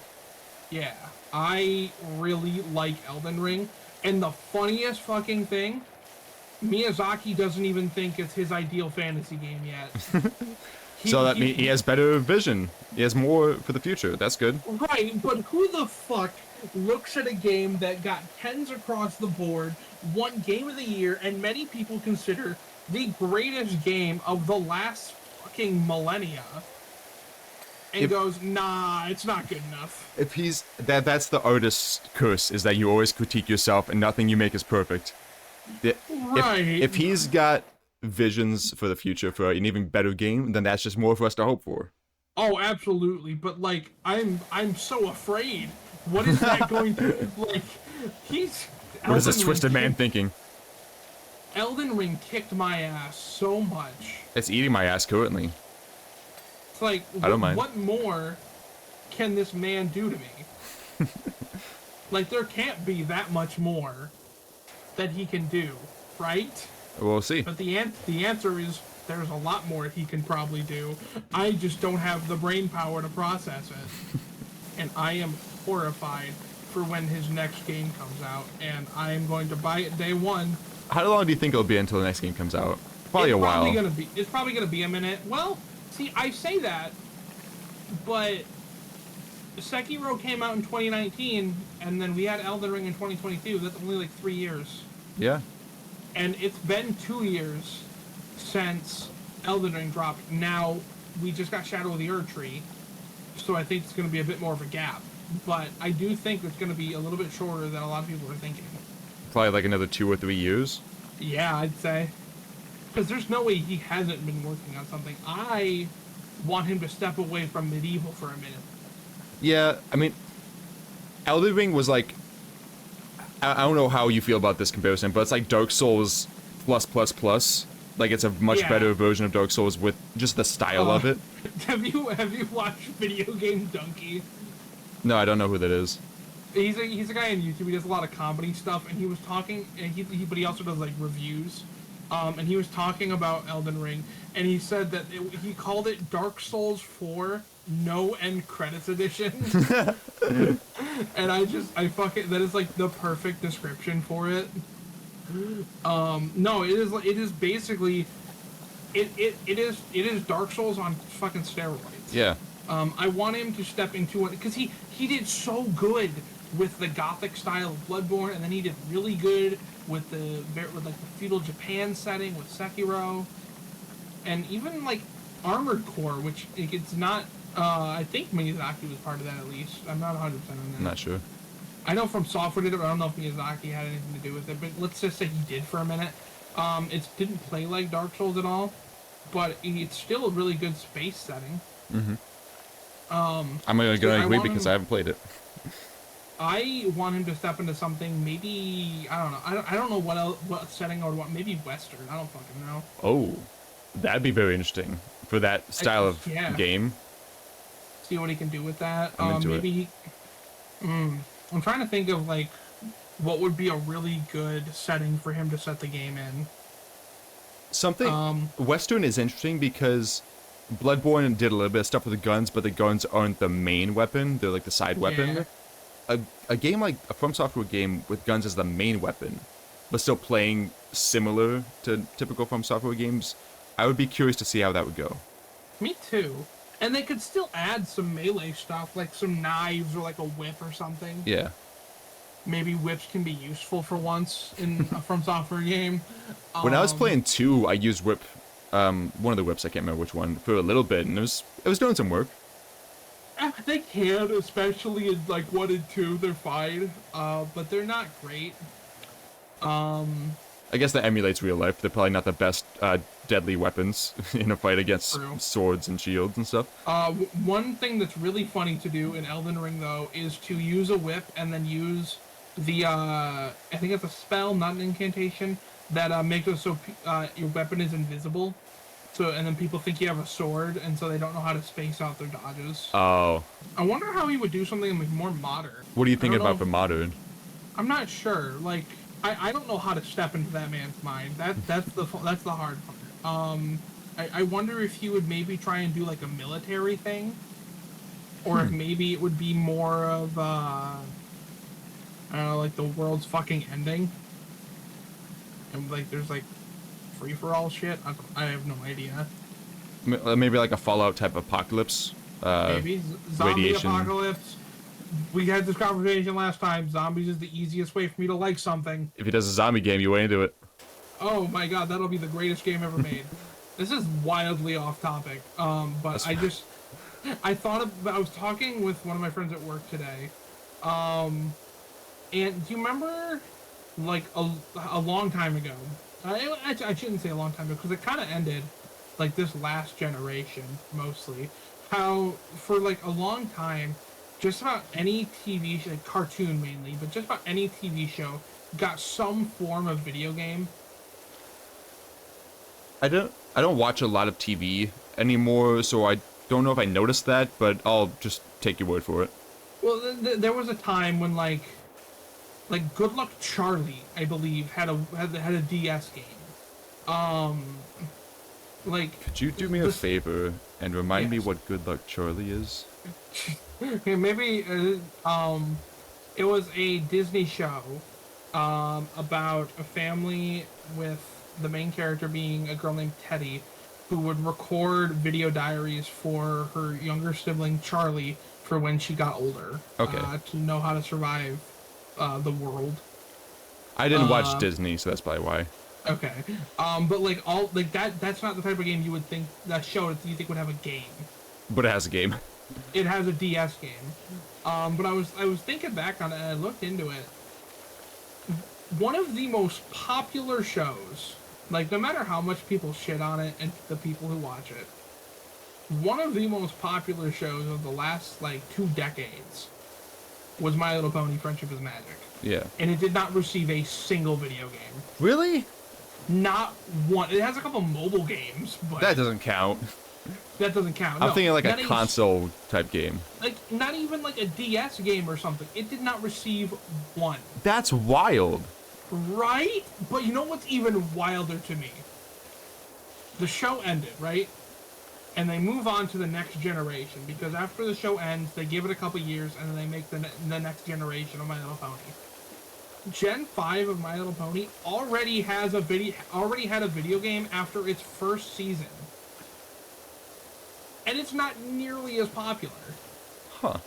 Yeah. I really like Elden Ring. And the funniest fucking thing, Miyazaki doesn't even think it's his ideal fantasy game yet. So that means he has better vision. He has more for the future. That's good. Right, but who the fuck looks at a game that got 10s across the board, won Game of the Year, and many people consider the greatest game of the last fucking millennia, and goes, nah, it's not good enough. If he's that's the artist's curse, is that you always critique yourself and nothing you make is perfect. Right. If he's got visions for the future for an even better game, then that's just more for us to hope for. Oh, absolutely. But like, I'm so afraid. What is that going to like? What is this twisted man thinking? Elden Ring kicked my ass so much. It's eating my ass currently. It's like, I don't mind. What more can this man do to me? Like, there can't be that much more that he can do, right? We'll see. But the answer is there's a lot more he can probably do. I just don't have the brain power to process it. And I am horrified for when his next game comes out, and I am going to buy it day one. How long do you think it'll be until the next game comes out? Probably a while. It's probably gonna be a minute. Well, see, I say that, but Sekiro came out in 2019, and then we had Elden Ring in 2022. That's only like 3 years. Yeah. And it's been 2 years since Elden Ring dropped. Now, we just got Shadow of the Erdtree, so I think it's going to be a bit more of a gap. But I do think it's going to be a little bit shorter than a lot of people are thinking. Probably like another 2 or 3 years. Yeah, I'd say. Because there's no way he hasn't been working on something. I want him to step away from medieval for a minute. Yeah, I mean, Elden Ring was like, I don't know how you feel about this comparison, but it's like Dark Souls plus plus plus. Like it's a much better version of Dark Souls with just the style of it. Have you watched Video Game Donkey? No, I don't know who that is. He's a guy on YouTube. He does a lot of comedy stuff, and he was talking, and but he also does like reviews. And he was talking about Elden Ring, and he said that he called it Dark Souls 4 No End Credits Edition. And that is like the perfect description for it. No, it is basically, it is Dark Souls on fucking steroids. Yeah. I want him to step into it, because he did so good with the Gothic style of Bloodborne, and then he did really good with like the feudal Japan setting with Sekiro, and even like Armored Core, which it's not. I think Miyazaki was part of that at least. I'm not 100% on that. I'm not sure. I know From Software did it, but I don't know if Miyazaki had anything to do with it. But let's just say he did for a minute. It didn't play like Dark Souls at all, but it's still a really good space setting. Mm-hmm. I'm gonna agree because I haven't played it. I want him to step into something, maybe, I don't know. I don't know what setting I would want. Maybe Western. I don't fucking know. Oh, that'd be very interesting for that style of game. See what he can do with that. I'm into maybe it. I'm trying to think of like what would be a really good setting for him to set the game in. Something Western is interesting because Bloodborne did a little bit of stuff with the guns, but the guns aren't the main weapon; they're like the side weapon. Yeah. A game like a From Software game with guns as the main weapon, but still playing similar to typical From Software games, I would be curious to see how that would go. Me too. And they could still add some melee stuff, like some knives or like a whip or something. Yeah. Maybe whips can be useful for once in a From Software game. When I was playing 2, I used whip, one of the whips, I can't remember which one, for a little bit, and it was doing some work. They can, especially in like 1 and 2, they're fine, but they're not great. I guess that emulates real life. They're probably not the best deadly weapons in a fight against swords and shields and stuff. One thing that's really funny to do in Elden Ring, though, is to use a whip and then use the, I think it's a spell, not an incantation, that makes it so your weapon is invisible. So, and then people think you have a sword, and so they don't know how to space out their dodges. Oh. I wonder how he would do something like more modern. What are you thinking about for modern? I'm not sure. Like, I don't know how to step into that man's mind. That's the hard part. I wonder if he would maybe try and do like a military thing, or if maybe it would be more of I don't know, like the world's fucking ending, and like there's like free for all shit. I have no idea. Maybe like a Fallout type apocalypse. Maybe zombie radiation. apocalypse. We had this conversation last time. Zombies is the easiest way for me to like something. If he does a zombie game, you way into it. Oh my god, that'll be the greatest game ever made. This is wildly off topic. But I was talking with one of my friends at work today. And do you remember, like, a long time ago? I shouldn't say a long time ago, because it kind of ended, like, this last generation, mostly. How, for, like, a long time, just about any TV show, like cartoon mainly, but just about any TV show got some form of video game. I don't watch a lot of TV anymore, so I don't know if I noticed that, but I'll just take your word for it. Well, there was a time when like Good Luck Charlie, I believe, had a DS game. Like, could you do me a favor and remind me what Good Luck Charlie is? Maybe it was a Disney show about a family with the main character being a girl named Teddy, who would record video diaries for her younger sibling Charlie for when she got older. Okay. To know how to survive the world. I didn't watch Disney, so that's probably why. Okay. But like all like that's not the type of game you would think that show that you think would have a game. But it has a game. It has a DS game. But I was thinking back on it and I looked into it. One of the most popular shows, like no matter how much people shit on it and the people who watch it, one of the most popular shows of the last like 2 decades was My Little Pony: Friendship is Magic. Yeah. And it did not receive a single video game. Really? Not one. It has a couple mobile games, but that doesn't count. That doesn't count. I'm no, thinking like a console type game. Like not even like a DS game or something. It did not receive one. That's wild. Right? But you know what's even wilder to me? The show ended, right? And they move on to the next generation because after the show ends, they give it a couple years and then they make the next generation of My Little Pony. Gen 5 of My Little Pony already had a video game after its first season. And it's not nearly as popular. Huh.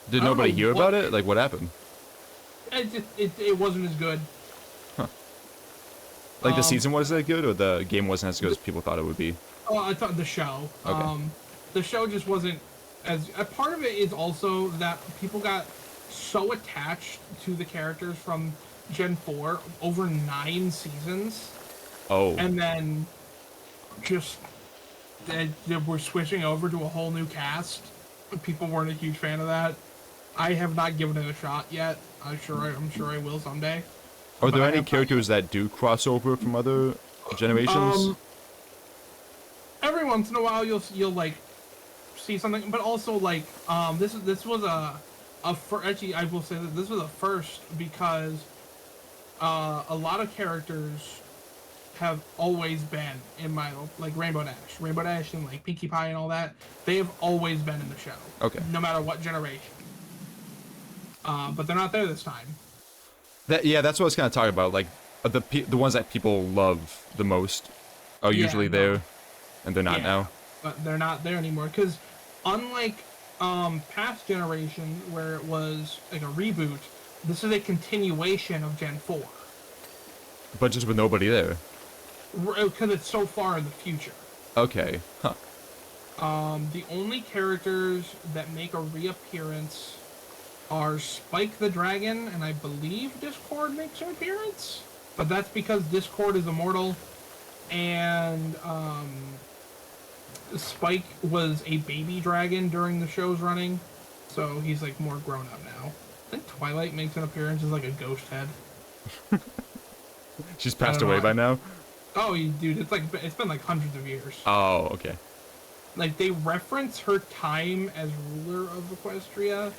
Did nobody hear about it? Like, what happened? It wasn't as good. Huh. Like, the season wasn't as good, or the game wasn't as good as people thought it would be? Oh, I thought the show. Okay. The show just wasn't as... A part of it is also that people got so attached to the characters from Gen 4 over 9 seasons. Oh. And then just... They were switching over to a whole new cast. People weren't a huge fan of that. I have not given it a shot yet. I'm sure I will someday. Are there any characters that do cross over from other generations? Every once in a while you'll like see something, but also like this was actually I will say that this was a first because a lot of characters have always been in my like Rainbow Dash and like Pinkie Pie and all that. They have always been in the show. Okay. No matter what generation. But they're not there this time. That's what I was kind of talking about. Like the ones that people love the most are usually there, and they're not now. But they're not there anymore because unlike past generation where it was like a reboot, this is a continuation of Gen 4. But just with nobody there. Because it's so far in the future. Okay. Huh. The only characters that make a reappearance are Spike the Dragon, and I believe Discord makes an appearance. But that's because Discord is immortal, and Spike was a baby dragon during the show's running, so he's like more grown up now. I think Twilight makes an appearance as like a ghost head. She's passed away by now? Oh, dude, it's been like hundreds of years. Oh, okay. Like, they reference her time as ruler of Equestria,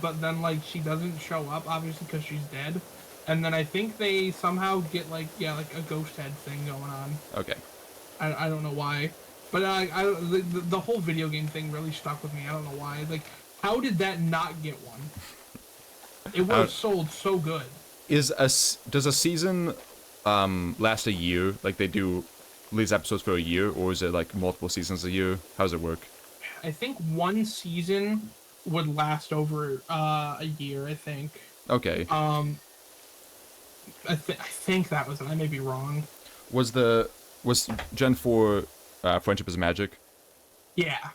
but then, like, she doesn't show up, obviously, because she's dead. And then I think they somehow get, like, like a ghost head thing going on. Okay. I don't know why. But the whole video game thing really stuck with me. I don't know why. Like, how did that not get one? It would have sold so good. Does a season last a year? Like they do these episodes for a year, or is it like multiple seasons a year? How does it work? I think one season would last over a year. I think. Okay. I think that was it. I may be wrong. Was Gen 4 Friendship is Magic? Yeah.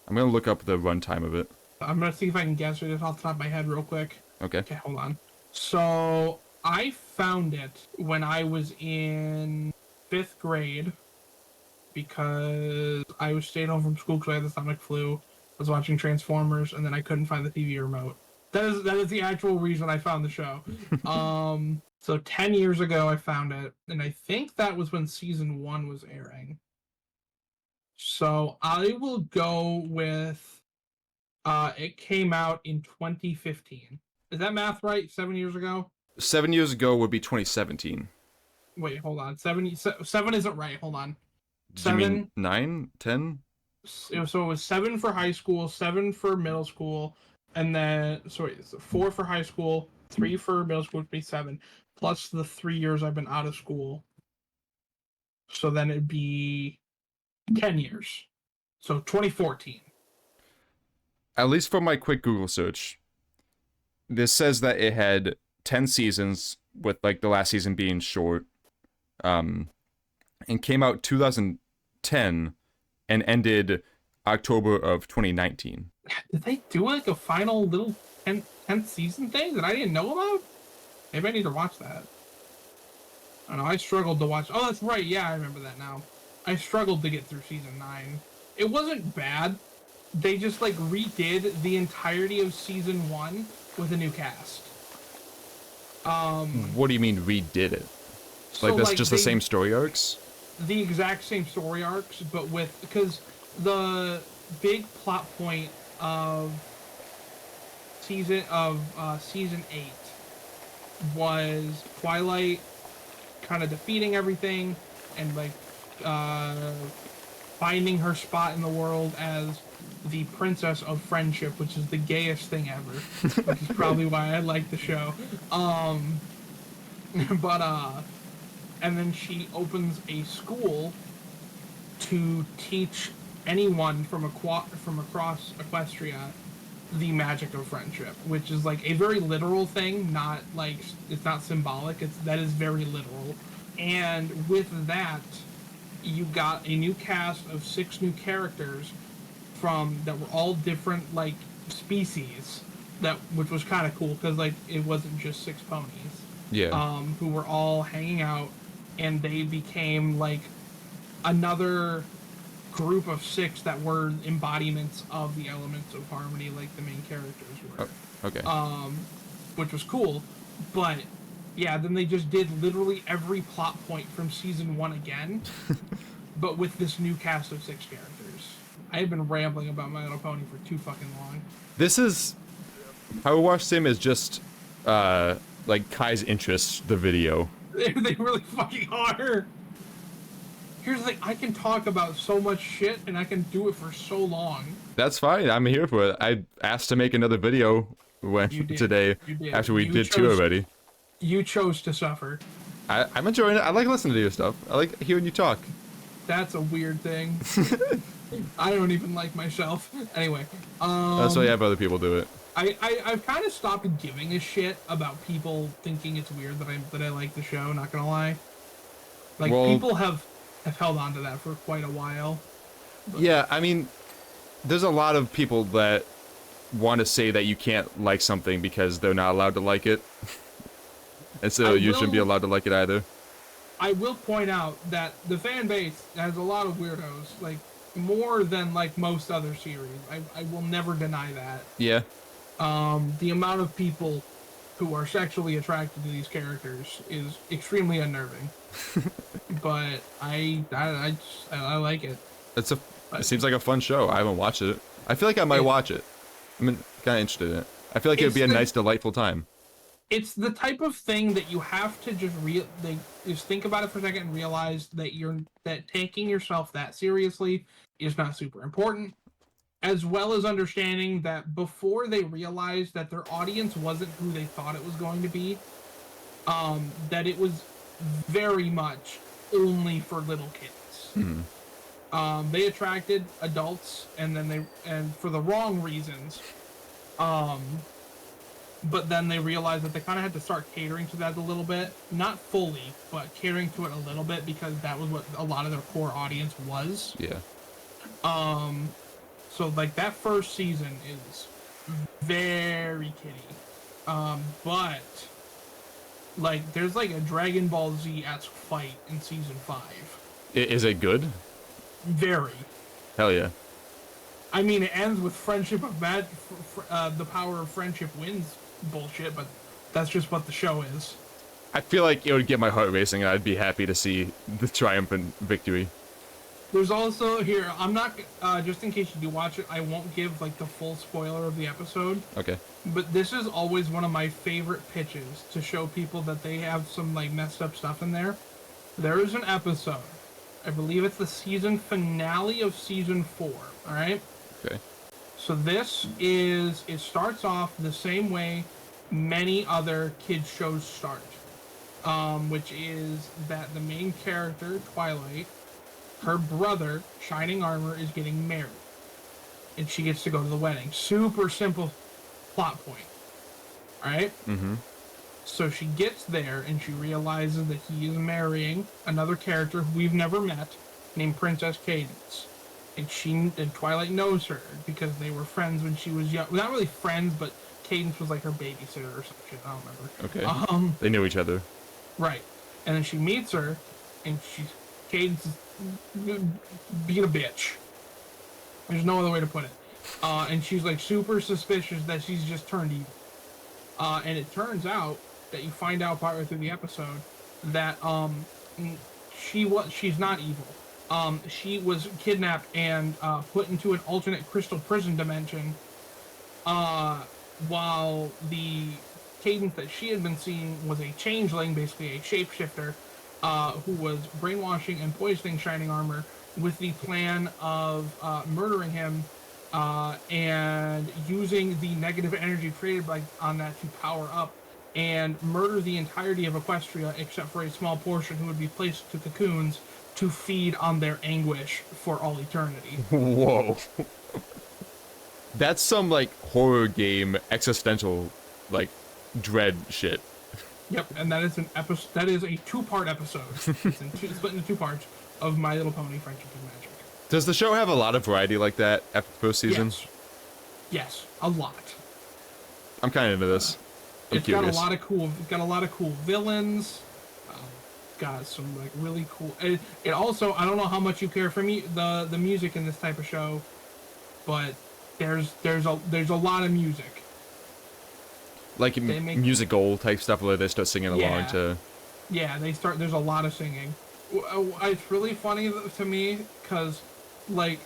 I'm gonna look up the runtime of it. I'm gonna see if I can guess it off the top of my head real quick. Okay. Okay, hold on. So I found it when I was in 5th grade because I was staying home from school because I had the stomach flu. I was watching Transformers and then I couldn't find the TV remote. That is the actual reason I found the show. So 10 years ago I found it, and I think that was when season 1 was airing. So I will go with it came out in 2015. Is that math right? 7 years ago? 7 years ago would be 2017. Wait, hold on. 7 isn't right. Hold on. Do you mean 9? 10? So it was 7 for high school, 7 for middle school, and then, 4 for high school, 3 for middle school would be 7, plus the 3 years I've been out of school. So then it'd be 10 years. So 2014. at least from my quick Google search, this says that it had 10 seasons, with like the last season being short, and came out 2010 and ended October of 2019. Did they do like a final little 10th season thing that I didn't know about? Maybe I need to watch that. I don't know, I struggled to watch. Oh, that's right. Yeah, I remember that now. I struggled to get through season 9. It wasn't bad. They just like redid the entirety of season 1 with a new cast. What do you mean redid it? So, Like, that's just the same story arcs? The exact same story arcs, but because the big plot point of season 8 was Twilight kind of defeating everything and like finding her spot in the world as the princess of friendship, which is the gayest thing ever, which is probably why I like the show. And then she opens a school to teach anyone from across Equestria the magic of friendship, which is like a very literal thing, not like it's not symbolic. That is very literal. And with that, you got a new cast of 6 new characters that were all different like species, which was kind of cool because like it wasn't just 6 ponies. Yeah. Who were all hanging out, and they became like another group of 6 that were embodiments of the elements of harmony, like the main characters were. Oh, okay. Which was cool, but yeah, then they just did literally every plot point from season 1 again, but with this new cast of 6 characters. I have been rambling about My Little Pony for too fucking long. This is PowerWash Sim is just like Kai's interest, the video. They really fucking are. Here's the thing, I can talk about so much shit and I can do it for so long. That's fine. I'm here for it. I asked to make another video today after we did 2 already. You chose to suffer. I'm enjoying it. I like listening to your stuff. I like hearing you talk. That's a weird thing. I don't even like myself. Anyway, that's why you have other people do it. I've kind of stopped giving a shit about people thinking it's weird that I like the show, not gonna lie. Like, well, people have held on to that for quite a while. But. Yeah, I mean, there's a lot of people that want to say that you can't like something because they're not allowed to like it. And so you shouldn't be allowed to like it either. I will point out that the fan base has a lot of weirdos, like, more than, like, most other series. I will never deny that. Yeah. The amount of people who are sexually attracted to these characters is extremely unnerving. But I like it. It seems like a fun show. I haven't watched it. I feel like I might watch it. I'm kind of interested in it. I feel like it would be a nice, delightful time. It's the type of thing that you have to just think about it for a second and realize that taking yourself that seriously is not super important, as well as understanding that before they realized that their audience wasn't who they thought it was going to be, that it was very much only for little kids. Mm-hmm. They attracted adults, and for the wrong reasons. But then they realized that they kind of had to start catering to that a little bit. Not fully, but catering to it a little bit because that was what a lot of their core audience was. Yeah. So, like, that first season is very kiddie. But, like, there's, like, a Dragon Ball Z-esque fight in season 5. Is it good? Very. Hell yeah. I mean, it ends with friendship of the power of friendship wins bullshit, but that's just what the show is. I feel like it would get my heart racing and I'd be happy to see the triumphant victory. There's also, here, I'm not, just in case you do watch it, I won't give, like, the full spoiler of the episode. Okay. But this is always one of my favorite pitches to show people that they have some, like, messed up stuff in there. There is an episode, I believe it's the season finale of season 4, alright? Okay. So it starts off the same way many other kids shows start, which is that the main character, Twilight, her brother, Shining Armor, is getting married. and she gets to go to the wedding. Super simple plot point, right? Mm-hmm. So she gets there and she realizes that he is marrying another character who we've never met, named Princess Cadence. And Twilight knows her because they were friends when she was young. Well, not really friends, but Cadence was like her babysitter or some shit. I don't remember. Okay. They knew each other. Right. And then she meets her, and Cadence is being a bitch. There's no other way to put it. And she's like super suspicious that she's just turned evil. And it turns out that you find out partway through the episode that she's not evil. She was kidnapped and put into an alternate crystal prison dimension while the Cadence that she had been seeing was a changeling, basically a shapeshifter, who was brainwashing and poisoning Shining Armor with the plan of murdering him and using the negative energy created on that to power up and murder the entirety of Equestria except for a small portion who would be placed to cocoons to feed on their anguish for all eternity. Whoa. That's some, like, horror game existential, like, dread shit. Yep, and that is that is a two-part episode. It's split into two parts of My Little Pony: Friendship and Magic. Does the show have a lot of variety like that after the first season? Yes, a lot. I'm kind of into this. I'm curious. Got a lot of cool villains. Got some like really cool. It also, I don't know how much you care for the music in this type of show, but there's a lot of music. Like musical type stuff where they start singing along to. Yeah, there's a lot of singing. It's really funny to me because, like,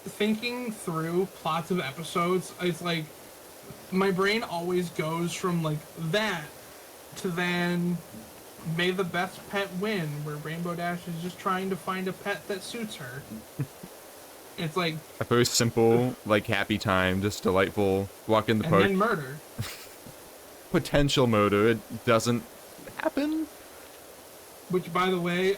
thinking through plots of episodes, it's like my brain always goes from like that to then may the best pet win, where Rainbow Dash is just trying to find a pet that suits her. It's like a very simple, like, happy time, just delightful walk in the park. And then murder. Potential murder. It doesn't happen. Which, by the way,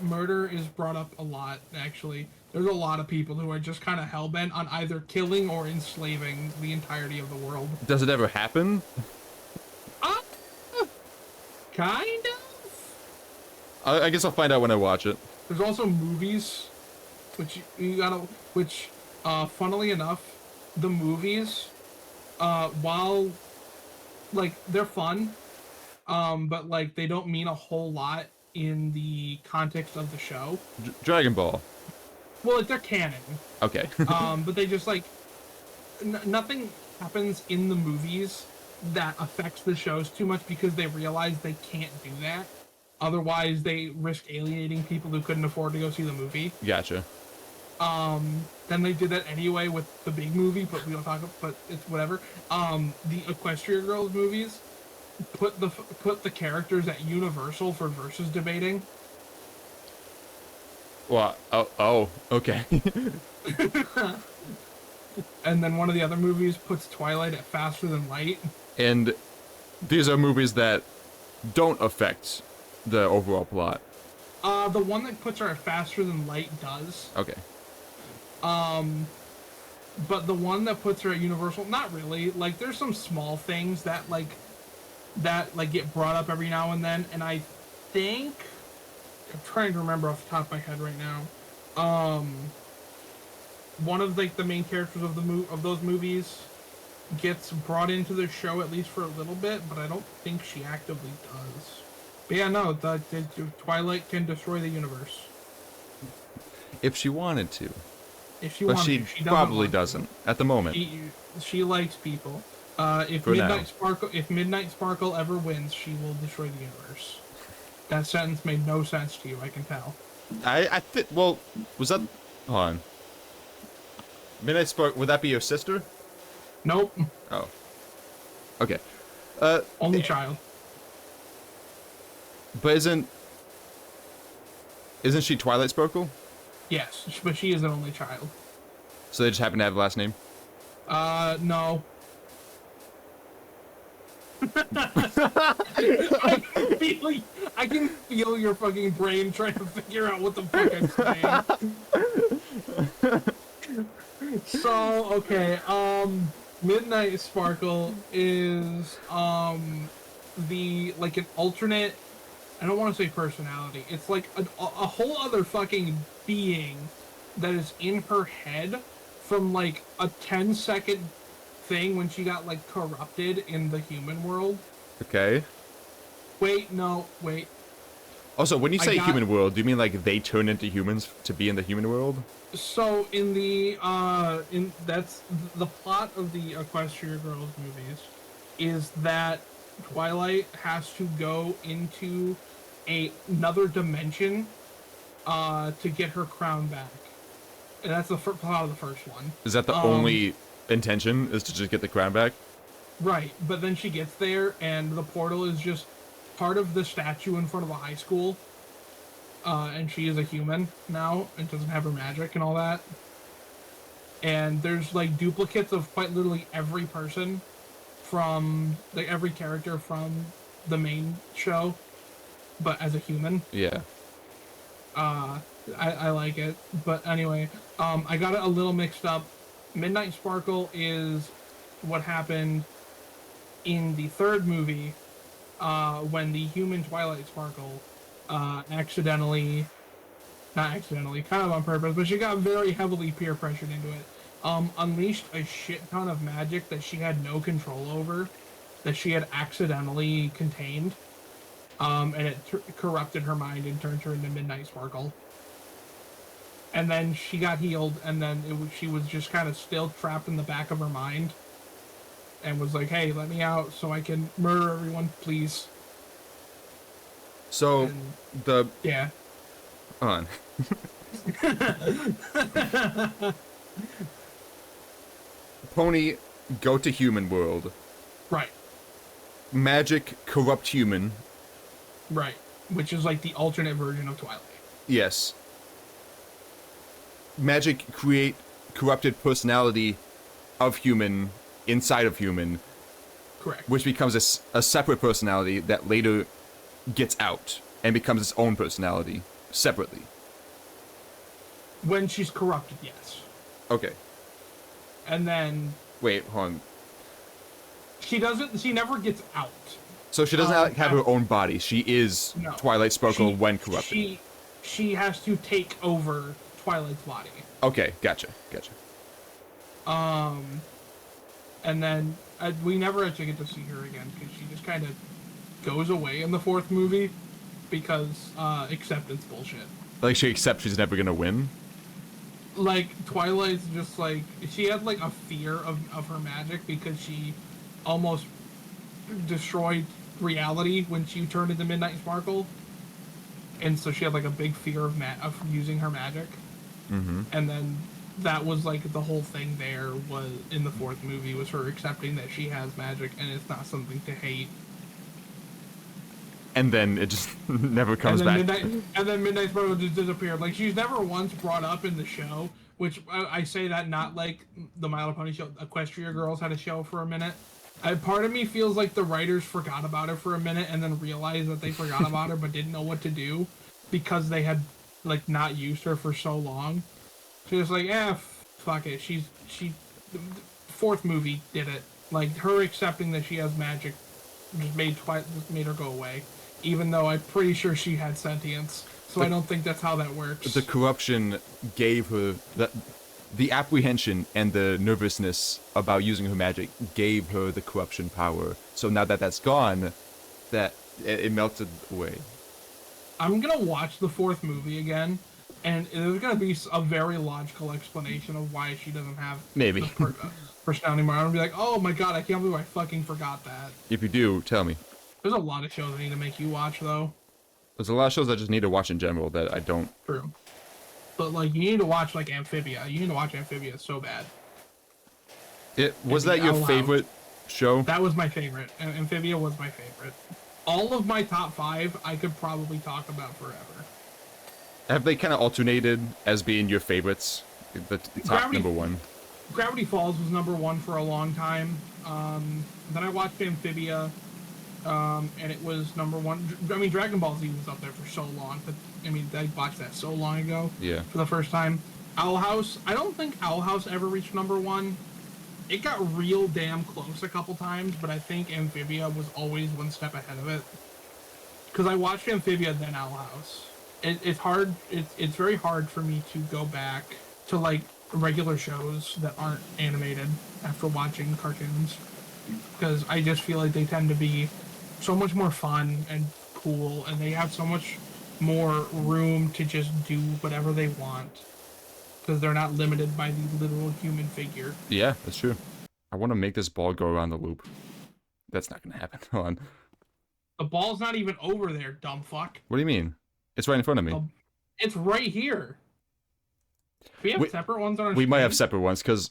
murder is brought up a lot, actually. There's a lot of people who are just kind of hellbent on either killing or enslaving the entirety of the world. Does it ever happen? Kind of? I guess I'll find out when I watch it. There's also movies, which funnily enough, the movies, while, like, they're fun, but, like, they don't mean a whole lot in the context of the show. Dragon Ball. Well, like, they're canon. Okay. But they just, like, nothing happens in the movies that affects the shows too much because they realize they can't do that. Otherwise, they risk alienating people who couldn't afford to go see the movie. Gotcha. Then they did that anyway with the big movie, but we don't talk. But it's whatever. The Equestria Girls movies put the characters at Universal for versus debating. Well, oh, okay. And then one of the other movies puts Twilight at Faster Than Light. And these are movies that don't affect the overall plot. The one that puts her at Faster Than Light does. Okay. But the one that puts her at Universal, not really. Like, there's some small things that get brought up every now and then, and I think I'm trying to remember off the top of my head right now. One of, like, the main characters of those movies gets brought into the show at least for a little bit, but I don't think she actively does. But yeah, no, the Twilight can destroy the universe. If she wanted to. If she wanted to. She probably doesn't at the moment. She likes people. If Midnight Sparkle ever wins, she will destroy the universe. That sentence made no sense to you, I can tell. Well, was that... Hold on. Midnight Sparkle, would that be your sister? Nope. Oh. Okay. Only child. But isn't she Twilight Sparkle? Yes, but she is an only child. So they just happen to have the last name? No. I can feel your fucking brain trying to figure out what the fuck I'm saying. So, okay, Midnight Sparkle is, like an alternate, I don't want to say personality, it's like a whole other fucking being that is in her head from, like, a 10-second thing when she got, like, corrupted in the human world. Okay. Wait, no, wait. Also, when you say human world, do you mean like they turn into humans to be in the human world? So that's the plot of the Equestria Girls movies, is that Twilight has to go into another dimension to get her crown back, and that's the plot of the first one. Is that the only intention, is to just get the crown back? Right, but then she gets there, and the portal is just part of the statue in front of a high school. And she is a human now and doesn't have her magic and all that. And there's like duplicates of quite literally every person from like every character from the main show, but as a human. Yeah. I like it. But anyway, I got it a little mixed up. Midnight Sparkle is what happened in the third movie when the human Twilight Sparkle not accidentally, kind of on purpose, but she got very heavily peer pressured into it. Unleashed a shit ton of magic that she had no control over, that she had accidentally contained, and it corrupted her mind and turned her into Midnight Sparkle. And then she got healed, and then she was just kind of still trapped in the back of her mind, and was like, "Hey, let me out so I can murder everyone, please." So, yeah. On. Pony, go to human world. Right. Magic, corrupt human. Right. Which is like the alternate version of Twilight. Yes. Magic, create corrupted personality of human inside of human. Correct. Which becomes a separate personality that later gets out and becomes its own personality separately. When she's corrupted, yes. Okay. And then wait, hold on. She never gets out. So she doesn't have her own body. She is Twilight Sparkle when corrupted. She has to take over Twilight's body. Okay, gotcha. And then we never actually get to see her again because she just kind of goes away in the fourth movie because acceptance bullshit. Like she accepts she's never gonna win? Like Twilight's just like, she had like a fear of her magic because she almost destroyed reality when she turned into Midnight Sparkle. And so she had like a big fear of using her magic. Mm-hmm. And then that was like the whole thing there was in the fourth movie was her accepting that she has magic and it's not something to hate. And then it just never comes back. And then Midnight Sparkle just disappeared. Like, she's never once brought up in the show, which I say that not like the My Little Pony show. Equestria Girls had a show for a minute. Part of me feels like the writers forgot about her for a minute and then realized that they forgot about her but didn't know what to do because they had, like, not used her for so long. So it's like, fuck it. She fourth movie did it. Like, her accepting that she has magic just made her go away. Even though I'm pretty sure she had sentience. So I don't think that's how that works. The corruption gave her the apprehension and the nervousness about using her magic gave her the corruption power. So now that that's gone, that it melted away. I'm gonna watch the fourth movie again, and there's gonna be a very logical explanation of why she doesn't have maybe the personality anymore. I'm gonna be like, oh my god, I can't believe I fucking forgot that. If you do, tell me. There's a lot of shows I need to make you watch, though. There's a lot of shows I just need to watch in general that I don't. True. But, like, you need to watch, like, Amphibia. You need to watch Amphibia so bad. Was that your favorite show? That was my favorite. Amphibia was my favorite. All of my top 5, I could probably talk about forever. Have they kind of alternated as being your favorites? The top number one? Gravity Falls was number 1 for a long time. Then I watched Amphibia. And it was number 1. I mean, Dragon Ball Z was up there for so long, but I mean, I watched that so long ago. Yeah. For the first time, Owl House. I don't think Owl House ever reached #1. It got real damn close a couple times, but I think Amphibia was always one step ahead of it. Because I watched Amphibia, then Owl House. It's hard. It's very hard for me to go back to like regular shows that aren't animated after watching cartoons, because I just feel like they tend to be so much more fun and cool, and they have so much more room to just do whatever they want, because they're not limited by the literal human figure. Yeah, that's true. I want to make this ball go around the loop. That's not gonna happen. Hold on. The ball's not even over there, dumb fuck. What do you mean? It's right in front of me. It's right here. We have separate ones on our We screen. might have separate ones, because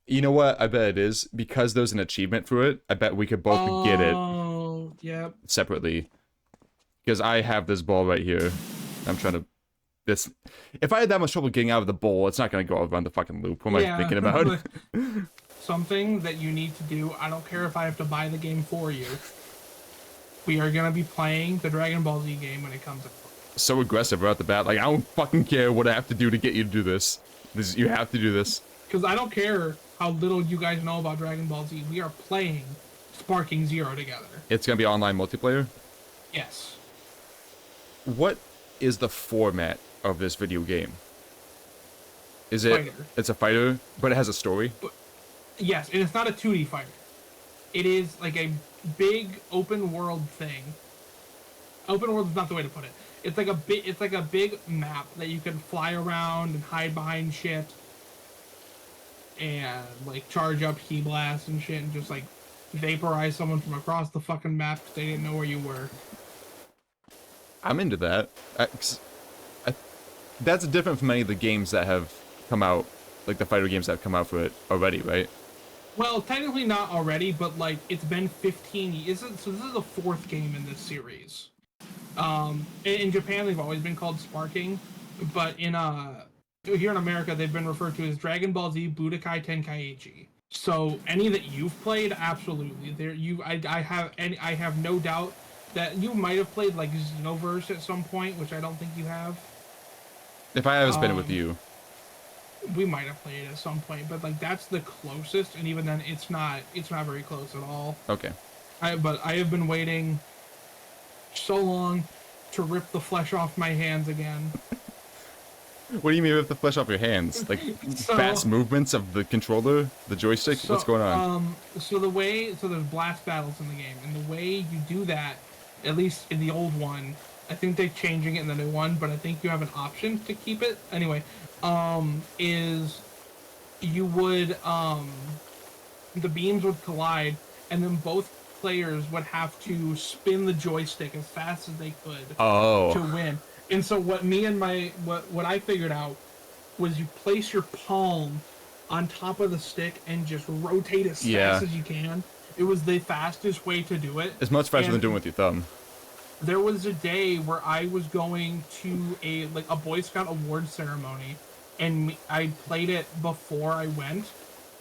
you know what? I bet it is. Because there's an achievement for it, I bet we could both get it separately. Because I have this ball right here. I'm trying to... If I had that much trouble getting out of the bowl, it's not going to go around the fucking loop. What am I thinking about? Something that you need to do. I don't care if I have to buy the game for you. We are going to be playing the Dragon Ball Z game when it comes out. So aggressive right at the bat. Like, I don't fucking care what I have to do to get you to do this. You have to do this. Because I don't care how little you guys know about Dragon Ball Z. We are playing Sparking Zero together. It's going to be online multiplayer? Yes. What is the format of this video game? Is it... Fighter. It's a fighter, but it has a story? Yes, and it's not a 2D fighter. It is like a big open world thing. Open world is not the way to put it. It's like a big map that you can fly around and hide behind shit, and like charge up key blasts and shit, and just like vaporize someone from across the fucking map because they didn't know where you were. I'm into that. That's different from many of the games that have come out, like the fighter games that have come out for it already, right? Well, technically not already, but like it's been 15 years. So this is the 4th game in this series. In Japan, they've always been called Sparking, but here in America, they've been referred to as Dragon Ball Z Budokai Tenkaichi. So any that you've played, absolutely. I have no doubt that you might have played like Xenoverse at some point, which I don't think you have. If I have, it's been with you. We might have played it at some point, but like that's the closest, and even then, it's not very close at all. Okay. But I have been waiting so long to rip the flesh off my hands again. What do you mean rip the flesh off your hands? Like fast movements of the controller, the joystick? What's going on? So there's blast battles in the game, and the way you do that, at least in the old one, I think they're changing it in the new one, but I think you have an option to keep it. Anyway, is you would, the beams would collide, and then both players would have to spin the joystick as fast as they could to win. And so what I figured out was you place your palm on top of the stick and just rotate as fast as you can. It was the fastest way to do it. It's much faster than doing it with your thumb. There was a day where I was going to a Boy Scout award ceremony, and I played it before I went.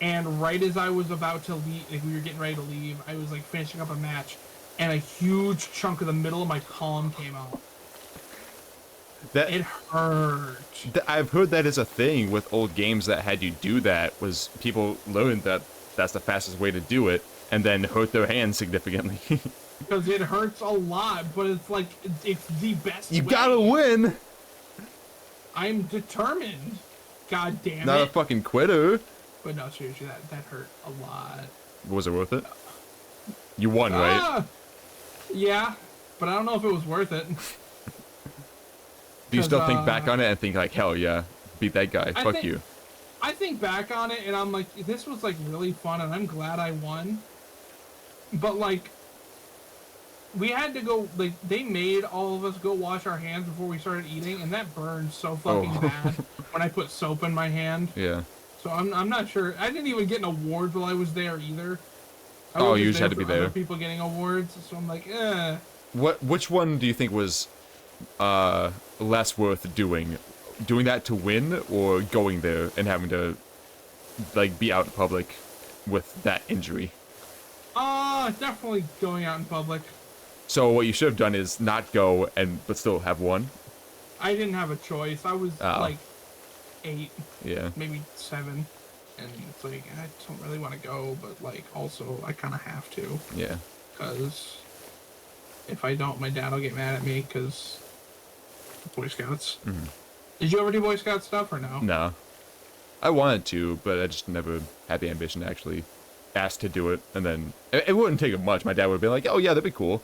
And right as I was about to leave, like we were getting ready to leave, I was like finishing up a match, and a huge chunk of the middle of my palm came out. It hurt. I've heard that is a thing with old games that had you do that, was people learned that that's the fastest way to do it, and then hurt their hands significantly. Because it hurts a lot, but it's like, it's the best way. You gotta win! I'm determined. God damn it. Not a fucking quitter. But no, seriously, that hurt a lot. Was it worth it? You won, right? Yeah, but I don't know if it was worth it. Do you still think back on it and think like, hell yeah, beat that guy, fuck you? I think back on it and I'm like, this was like really fun and I'm glad I won. But like, we had to go, like, they made all of us go wash our hands before we started eating, and that burned so fucking bad when I put soap in my hand. Yeah. So I'm not sure. I didn't even get an award while I was there either. You just had to be there. Other people getting awards, so I'm like, eh. Which one do you think was less worth doing? Doing that to win, or going there and having to like be out in public with that injury? Definitely going out in public. So what you should have done is not go but still have won. I didn't have a choice. I was like, 8, Yeah. maybe 7, and it's like I don't really want to go, but like also I kind of have to. Yeah. Because if I don't, my dad will get mad at me because Boy Scouts. Mm-hmm. Did you ever do Boy Scout stuff or no? No. I wanted to, but I just never had the ambition to actually ask to do it. And then it wouldn't take much. My dad would be like, "Oh yeah, that'd be cool."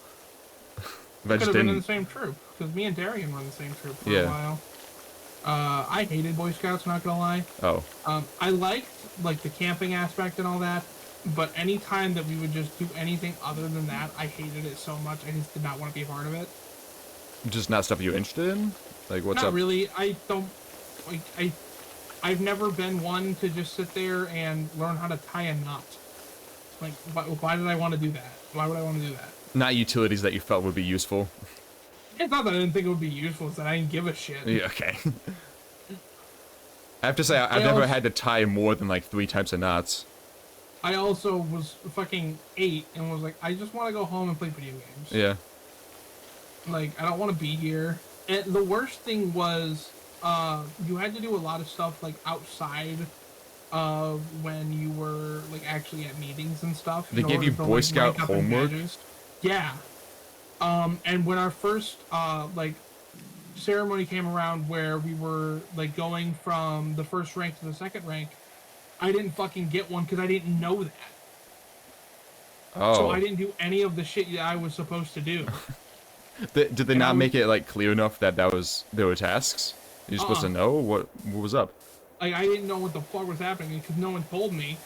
If I Could just have been in didn't. the same troop because me and Darian were in the same troop for Yeah. a while. I hated Boy Scouts, not gonna lie. Oh. I liked like the camping aspect and all that, but any time that we would just do anything other than that, I hated it so much. I just did not want to be a part of it. Just not stuff you're interested in? Like, what's Not up? really. I don't like. I've never been one to just sit there and learn how to tie a knot. Like, why did I want to do that? Why would I want to do that? Not utilities that you felt would be useful. It's not that I didn't think it would be useful, it's that I didn't give a shit. Yeah, okay. I have to say, I've never had to tie more than like 3 types of knots. I also was fucking 8 and was like, I just want to go home and play video games. Yeah. Like, I don't want to be here. And the worst thing was, you had to do a lot of stuff like outside of when you were like actually at meetings and stuff. They gave you Boy Scout homework? Yeah. And when our first like ceremony came around where we were like going from the first rank to the second rank, I didn't fucking get one because I didn't know that. Oh. So I didn't do any of the shit that I was supposed to do. Did they not make it like clear enough that there were tasks? You're supposed to know what was up. Like I didn't know what the fuck was happening because no one told me.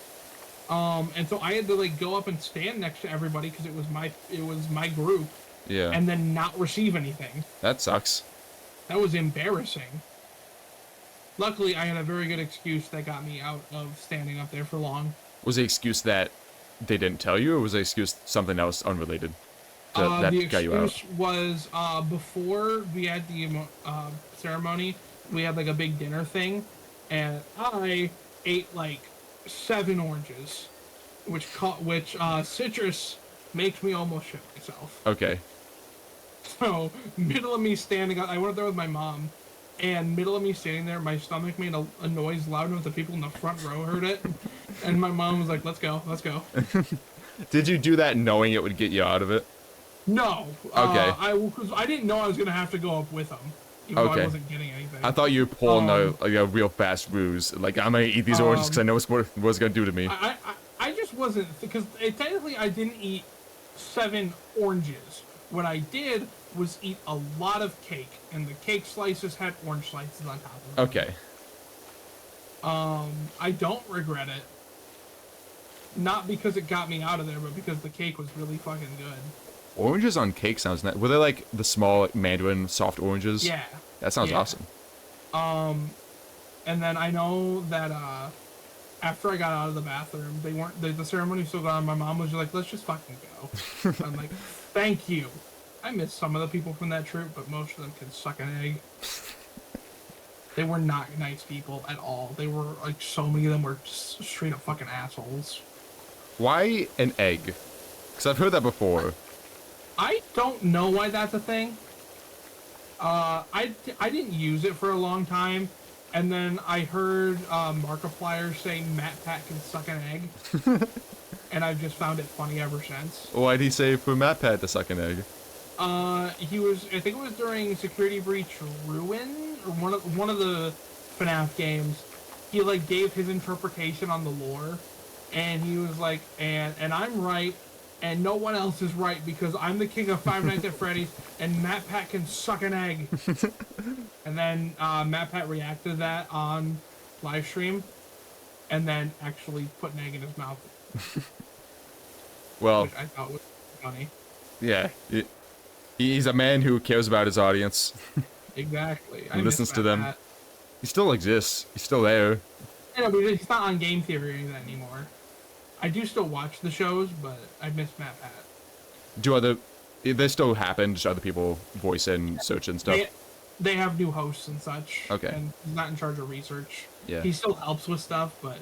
And so I had to like go up and stand next to everybody because it was my group. Yeah. And then not receive anything. That sucks. That was embarrassing. Luckily, I had a very good excuse that got me out of standing up there for long. Was the excuse that they didn't tell you, or was the excuse something else unrelated that The got you out? excuse was before we had the ceremony, we had like a big dinner thing, and I ate like 7 oranges, which citrus makes me almost shit myself. Okay. So middle of me standing up, I went up there with my mom. And middle of me standing there, my stomach made a noise loud enough that people in the front row heard it. And my mom was like, let's go, let's go. Did you do that knowing it would get you out of it? No. Okay. I didn't know I was going to have to go up with them. Even though I wasn't getting anything. I thought you were pulling a real fast ruse. Like, I'm going to eat these oranges because I know what it's going to do to me. I just wasn't, because technically I didn't eat 7 oranges. What I did was eat a lot of cake, and the cake slices had orange slices on top of them. Okay. I don't regret it. Not because it got me out of there, but because the cake was really fucking good. Oranges on cake sounds nice. Were they like the small like, Mandarin soft oranges? Yeah. That sounds awesome. And then I know that after I got out of the bathroom, the ceremony was still going on. My mom was just like, let's just fucking go. I'm like, thank you. I miss some of the people from that troop, but most of them can suck an egg. They were not nice people at all. They were, like, so many of them were just straight up fucking assholes. Why an egg? Because I've heard that before. I don't know why that's a thing. I didn't use it for a long time, and then I heard Markiplier saying Matt Pat can suck an egg. And I've just found it funny ever since. Why'd he say for Matt Pat to suck an egg? I think it was during Security Breach Ruin, or one of the FNAF games. He like gave his interpretation on the lore, and he was like, and I'm right, and no one else is right because I'm the king of Five Nights at Freddy's, and Matt Pat can suck an egg. And then Matt Pat reacted to that on live stream, and then actually put an egg in his mouth. Well, which I thought was funny. Yeah. He's a man who cares about his audience. Exactly. And listens to them. Pat. He still exists. He's still there. Yeah, but he's not on Game Theory or anything anymore. I do still watch the shows, but I miss Matt Pat. They still happen, just other people voice and search and stuff? They have new hosts and such. Okay. And he's not in charge of research. Yeah. He still helps with stuff, but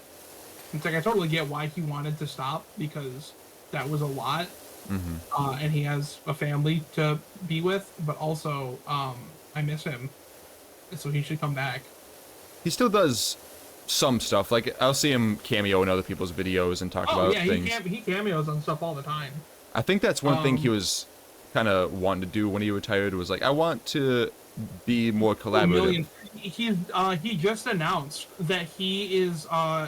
it's like I totally get why he wanted to stop, because that was a lot. Mm-hmm. And he has a family to be with, but also I miss him, so he should come back. He still does some stuff. Like, I'll see him cameo in other people's videos and talk about yeah, things. he cameos on stuff all the time. I think that's one thing he was kind of wanting to do when he retired, was like, I want to be more collaborative. He just announced that he is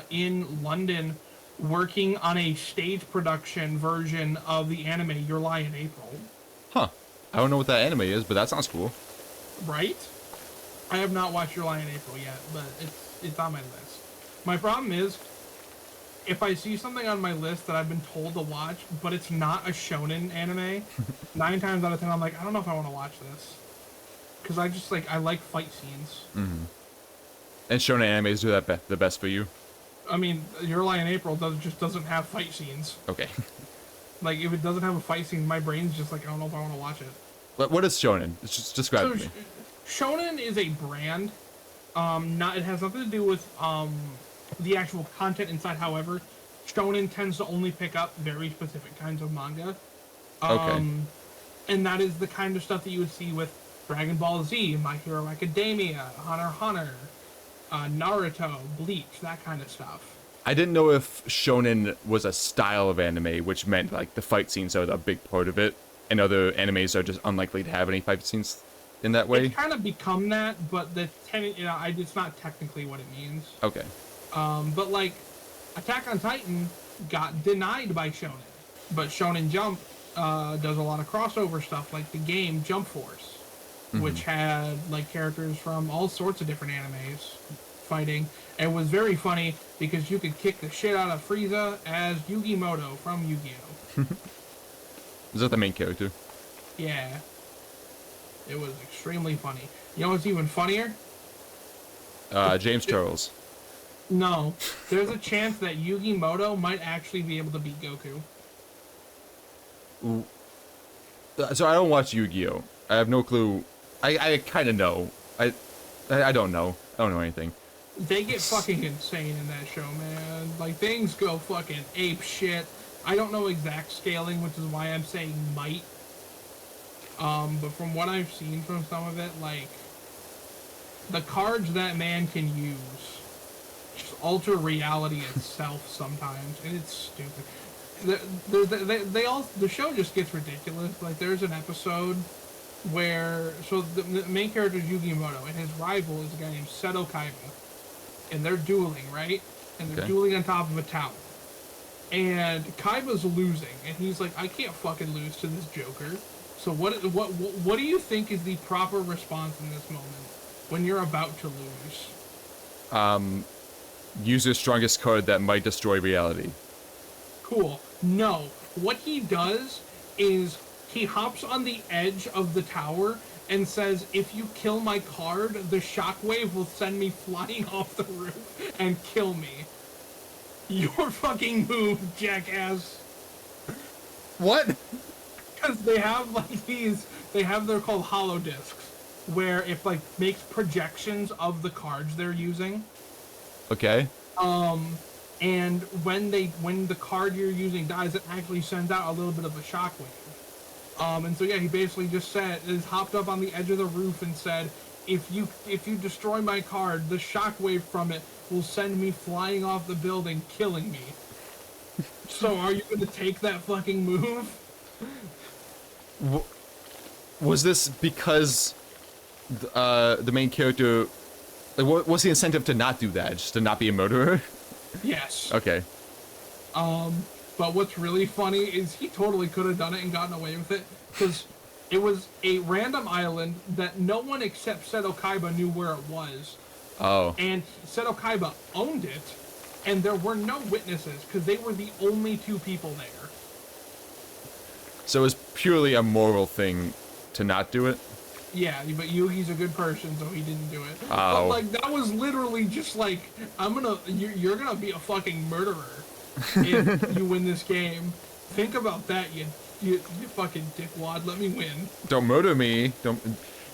in London working on a stage production version of the anime Your Lie in April. Huh. I don't know what that anime is, but that sounds cool. Right? I have not watched Your Lie in April yet, but it's on my list. My problem is, if I see something on my list that I've been told to watch, but it's not a shonen anime, 9 times out of 10 I'm like, I don't know if I want to watch this. Because I like fight scenes. Mm-hmm. And shonen animes do that the best for you? I mean, Your Lie in April just doesn't have fight scenes. Okay. Like, if it doesn't have a fight scene, my brain's just like, I don't know if I want to watch it. But what is shonen? Just describe it to me. Shonen is a brand. It has nothing to do with the actual content inside. However, shonen tends to only pick up very specific kinds of manga. Okay. And that is the kind of stuff that you would see with Dragon Ball Z, My Hero Academia, Hunter x Hunter, Naruto, Bleach, that kind of stuff. I didn't know if shonen was a style of anime, which meant like the fight scenes are a big part of it, and other animes are just unlikely to have any fight scenes in that way. It's kind of become that, but it's not technically what it means. Okay. But like, Attack on Titan got denied by Shonen, but Shonen Jump does a lot of crossover stuff, like the game Jump Force, which had like characters from all sorts of different animes fighting. It was very funny because you could kick the shit out of Frieza as Yugi Moto from Yu-Gi-Oh! Is that the main character? Yeah. It was extremely funny. You know what's even funnier? James Charles. No. There's a chance that Yugi Moto might actually be able to beat Goku. So I don't watch Yu-Gi-Oh! I have no clue. I kind of know. I don't know. I don't know anything. They get fucking insane in that show, man. Like, things go fucking ape shit. I don't know exact scaling, which is why I'm saying might. But from what I've seen from some of it, like, the cards that man can use just alter reality itself sometimes, and it's stupid. The show just gets ridiculous. Like, there's an episode where, so the main character is Yugi Moto, and his rival is a guy named Seto Kaiba. And they're dueling, right? And they're dueling on top of a tower. And Kaiba's losing, and he's like, I can't fucking lose to this Joker. So what do you think is the proper response in this moment when you're about to lose? Use your strongest card that might destroy reality. Cool. No. What he does is he hops on the edge of the tower and says, if you kill my card, the shockwave will send me flying off the roof and kill me. Your fucking move, jackass. What? Because they have like they're called hollow discs, where it like makes projections of the cards they're using. Okay. And when the card you're using dies, it actually sends out a little bit of a shockwave. And so yeah, he basically just hopped up on the edge of the roof and said, if you destroy my card, the shockwave from it will send me flying off the building, killing me. So are you gonna take that fucking move? Was this because the main character, like, what was the incentive to not do that? Just to not be a murderer? Yes. Okay. But what's really funny is he totally could have done it and gotten away with it, because it was a random island that no one except Seto Kaiba knew where it was. Oh. And Seto Kaiba owned it, and there were no witnesses, because they were the only 2 people there. So it was purely a moral thing to not do it? Yeah, but Yugi's a good person, so he didn't do it. Oh. But like, that was literally just like, you're gonna be a fucking murderer if you win this game. Think about that, you fucking dickwad. Let me win. Don't murder me. Don't.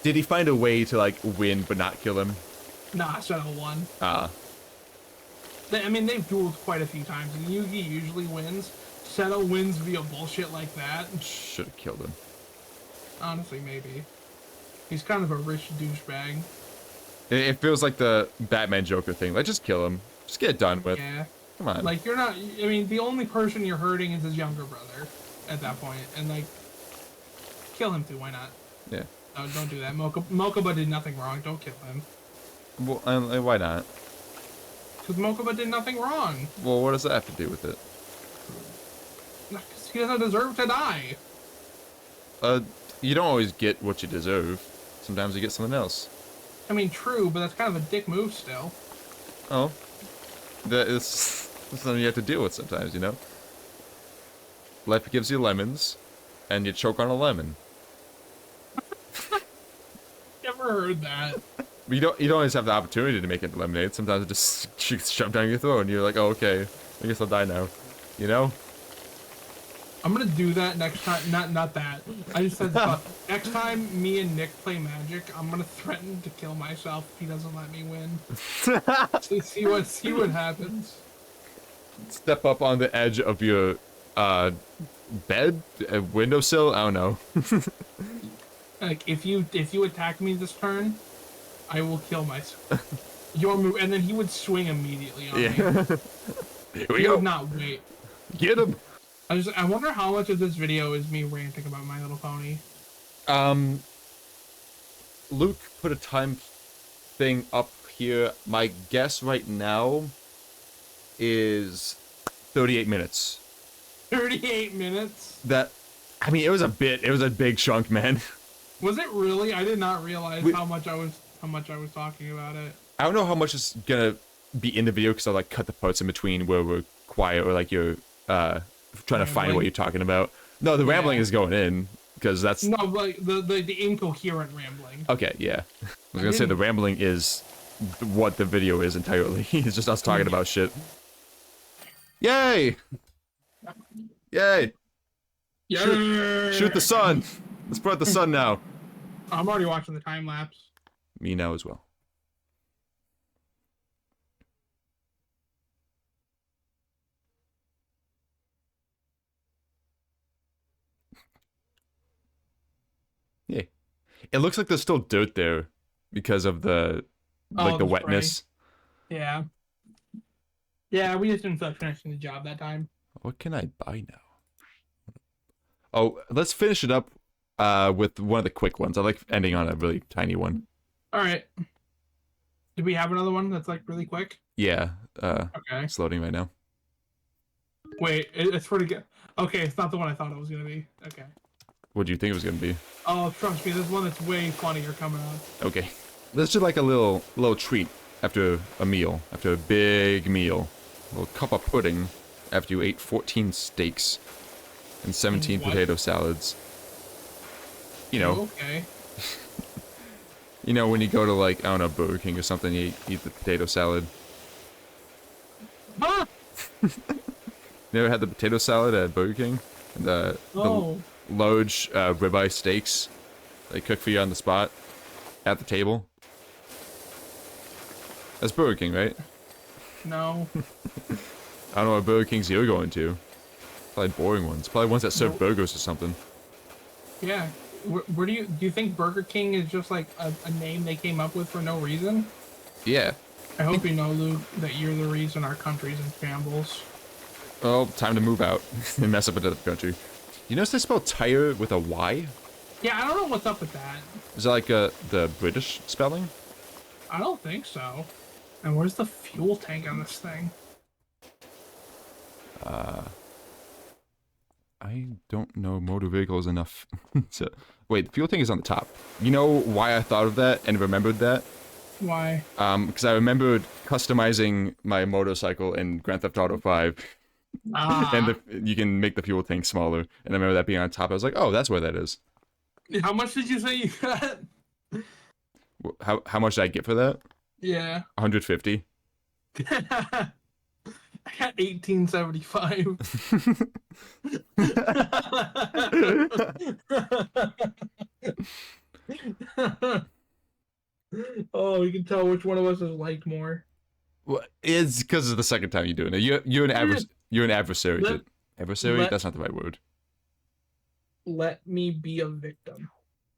Did he find a way to like win but not kill him? Nah, Seto won. Ah. I mean, they've dueled quite a few times, and Yugi usually wins. Seto wins via bullshit like that. Should have killed him. Honestly, maybe. He's kind of a rich douchebag. It feels like the Batman Joker thing. Like, just kill him. Just get it done with. Yeah. Come on. Like, you're not... I mean, the only person you're hurting is his younger brother at that point. And, like, kill him too. Why not? Yeah. No, don't do that. Mokuba did nothing wrong. Don't kill him. Well, why not? Because Mokuba did nothing wrong. Well, what does that have to do with it? Because he doesn't deserve to die. You don't always get what you deserve. Sometimes you get something else. I mean, true, but that's kind of a dick move still. Oh. That is something you have to deal with sometimes, you know? Life gives you lemons, and you choke on a lemon. Never heard that. You don't always have the opportunity to make it lemonade. Sometimes it just shoots jump down your throat, and you're like, oh, okay, I guess I'll die now. You know? I'm gonna do that next time. Not that. I just said next time me and Nick play Magic, I'm gonna threaten to kill myself if he doesn't let me win. see what happens. Step up on the edge of your bed, windowsill. I don't know. Like if you attack me this turn, I will kill myself. Your move, and then he would swing immediately on me. Here we He go. would not wait. Get him. I wonder how much of this video is me ranting about My Little Pony. Luke put a time thing up here. My guess right now is 38 minutes. 38 minutes? I mean, it was a big chunk, man. Was it really? I did not realize how much I was talking about it. I don't know how much is gonna be in the video because I'll like cut the parts in between where we're quiet or like you're trying to find what you're talking about. No, the rambling is going in because that's no, like the incoherent rambling. Okay, yeah. I was gonna say the rambling is what the video is entirely. It's just us talking about shit. Yay! Yay! Shoot the sun! Let's put out the sun now. I'm already watching the time lapse. Me now as well. Yeah. It looks like there's still dirt there because of the the wetness. Spray. Yeah. Yeah, we just didn't feel like finishing the job that time. What can I buy now? Oh, let's finish it up with one of the quick ones. I like ending on a really tiny one. All right. Do we have another one that's like really quick? Yeah. Okay. It's loading right now. Wait, it's pretty good. Okay, it's not the one I thought it was gonna be. Okay. What do you think it was gonna be? Oh, trust me, there's one that's way funnier coming on. Okay. Let's do like a little treat after a meal, after a big meal. A little cup of pudding after you ate 14 steaks and 17 potato salads. You know. Okay. You know when you go to like, I don't know, Burger King or something, you eat the potato salad. Huh? You ever had the potato salad at Burger King? And the large ribeye steaks they cook for you on the spot at the table? That's Burger King, right? No. I don't know what Burger Kings you're going to. Probably boring ones. Probably ones that serve burgers or something. Yeah. Where do you think Burger King is just like a name they came up with for no reason? Yeah. I hope you know, Luke, that you're the reason our country's in shambles. Well, time to move out and mess up another country. You notice they spell tire with a Y? Yeah, I don't know what's up with that. Is that like the British spelling? I don't think so. And where's the fuel tank on this thing? I don't know motor vehicles enough. Wait, the fuel tank is on the top. You know why I thought of that and remembered that? Why? Because I remembered customizing my motorcycle in Grand Theft Auto 5. And you can make the fuel tank smaller. And I remember that being on top. I was like, oh, that's where that is. How much did you say you got? How much did I get for that? Yeah. 150. I got 1875. Oh, you can tell which one of us is liked more. Well, it's because of the second time you're doing it. You're an adversary. Adversary? That's not the right word. Let me be a victim.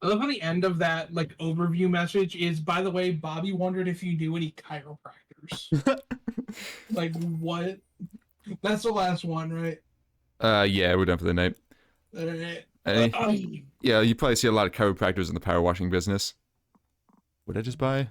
I love how the end of that like overview message is, by the way, Bobby wondered if you knew any chiropractors. Like what? That's the last one, right? Yeah, we're done for the night. Alright. Yeah, you probably see a lot of chiropractors in the power washing business. What did I just buy?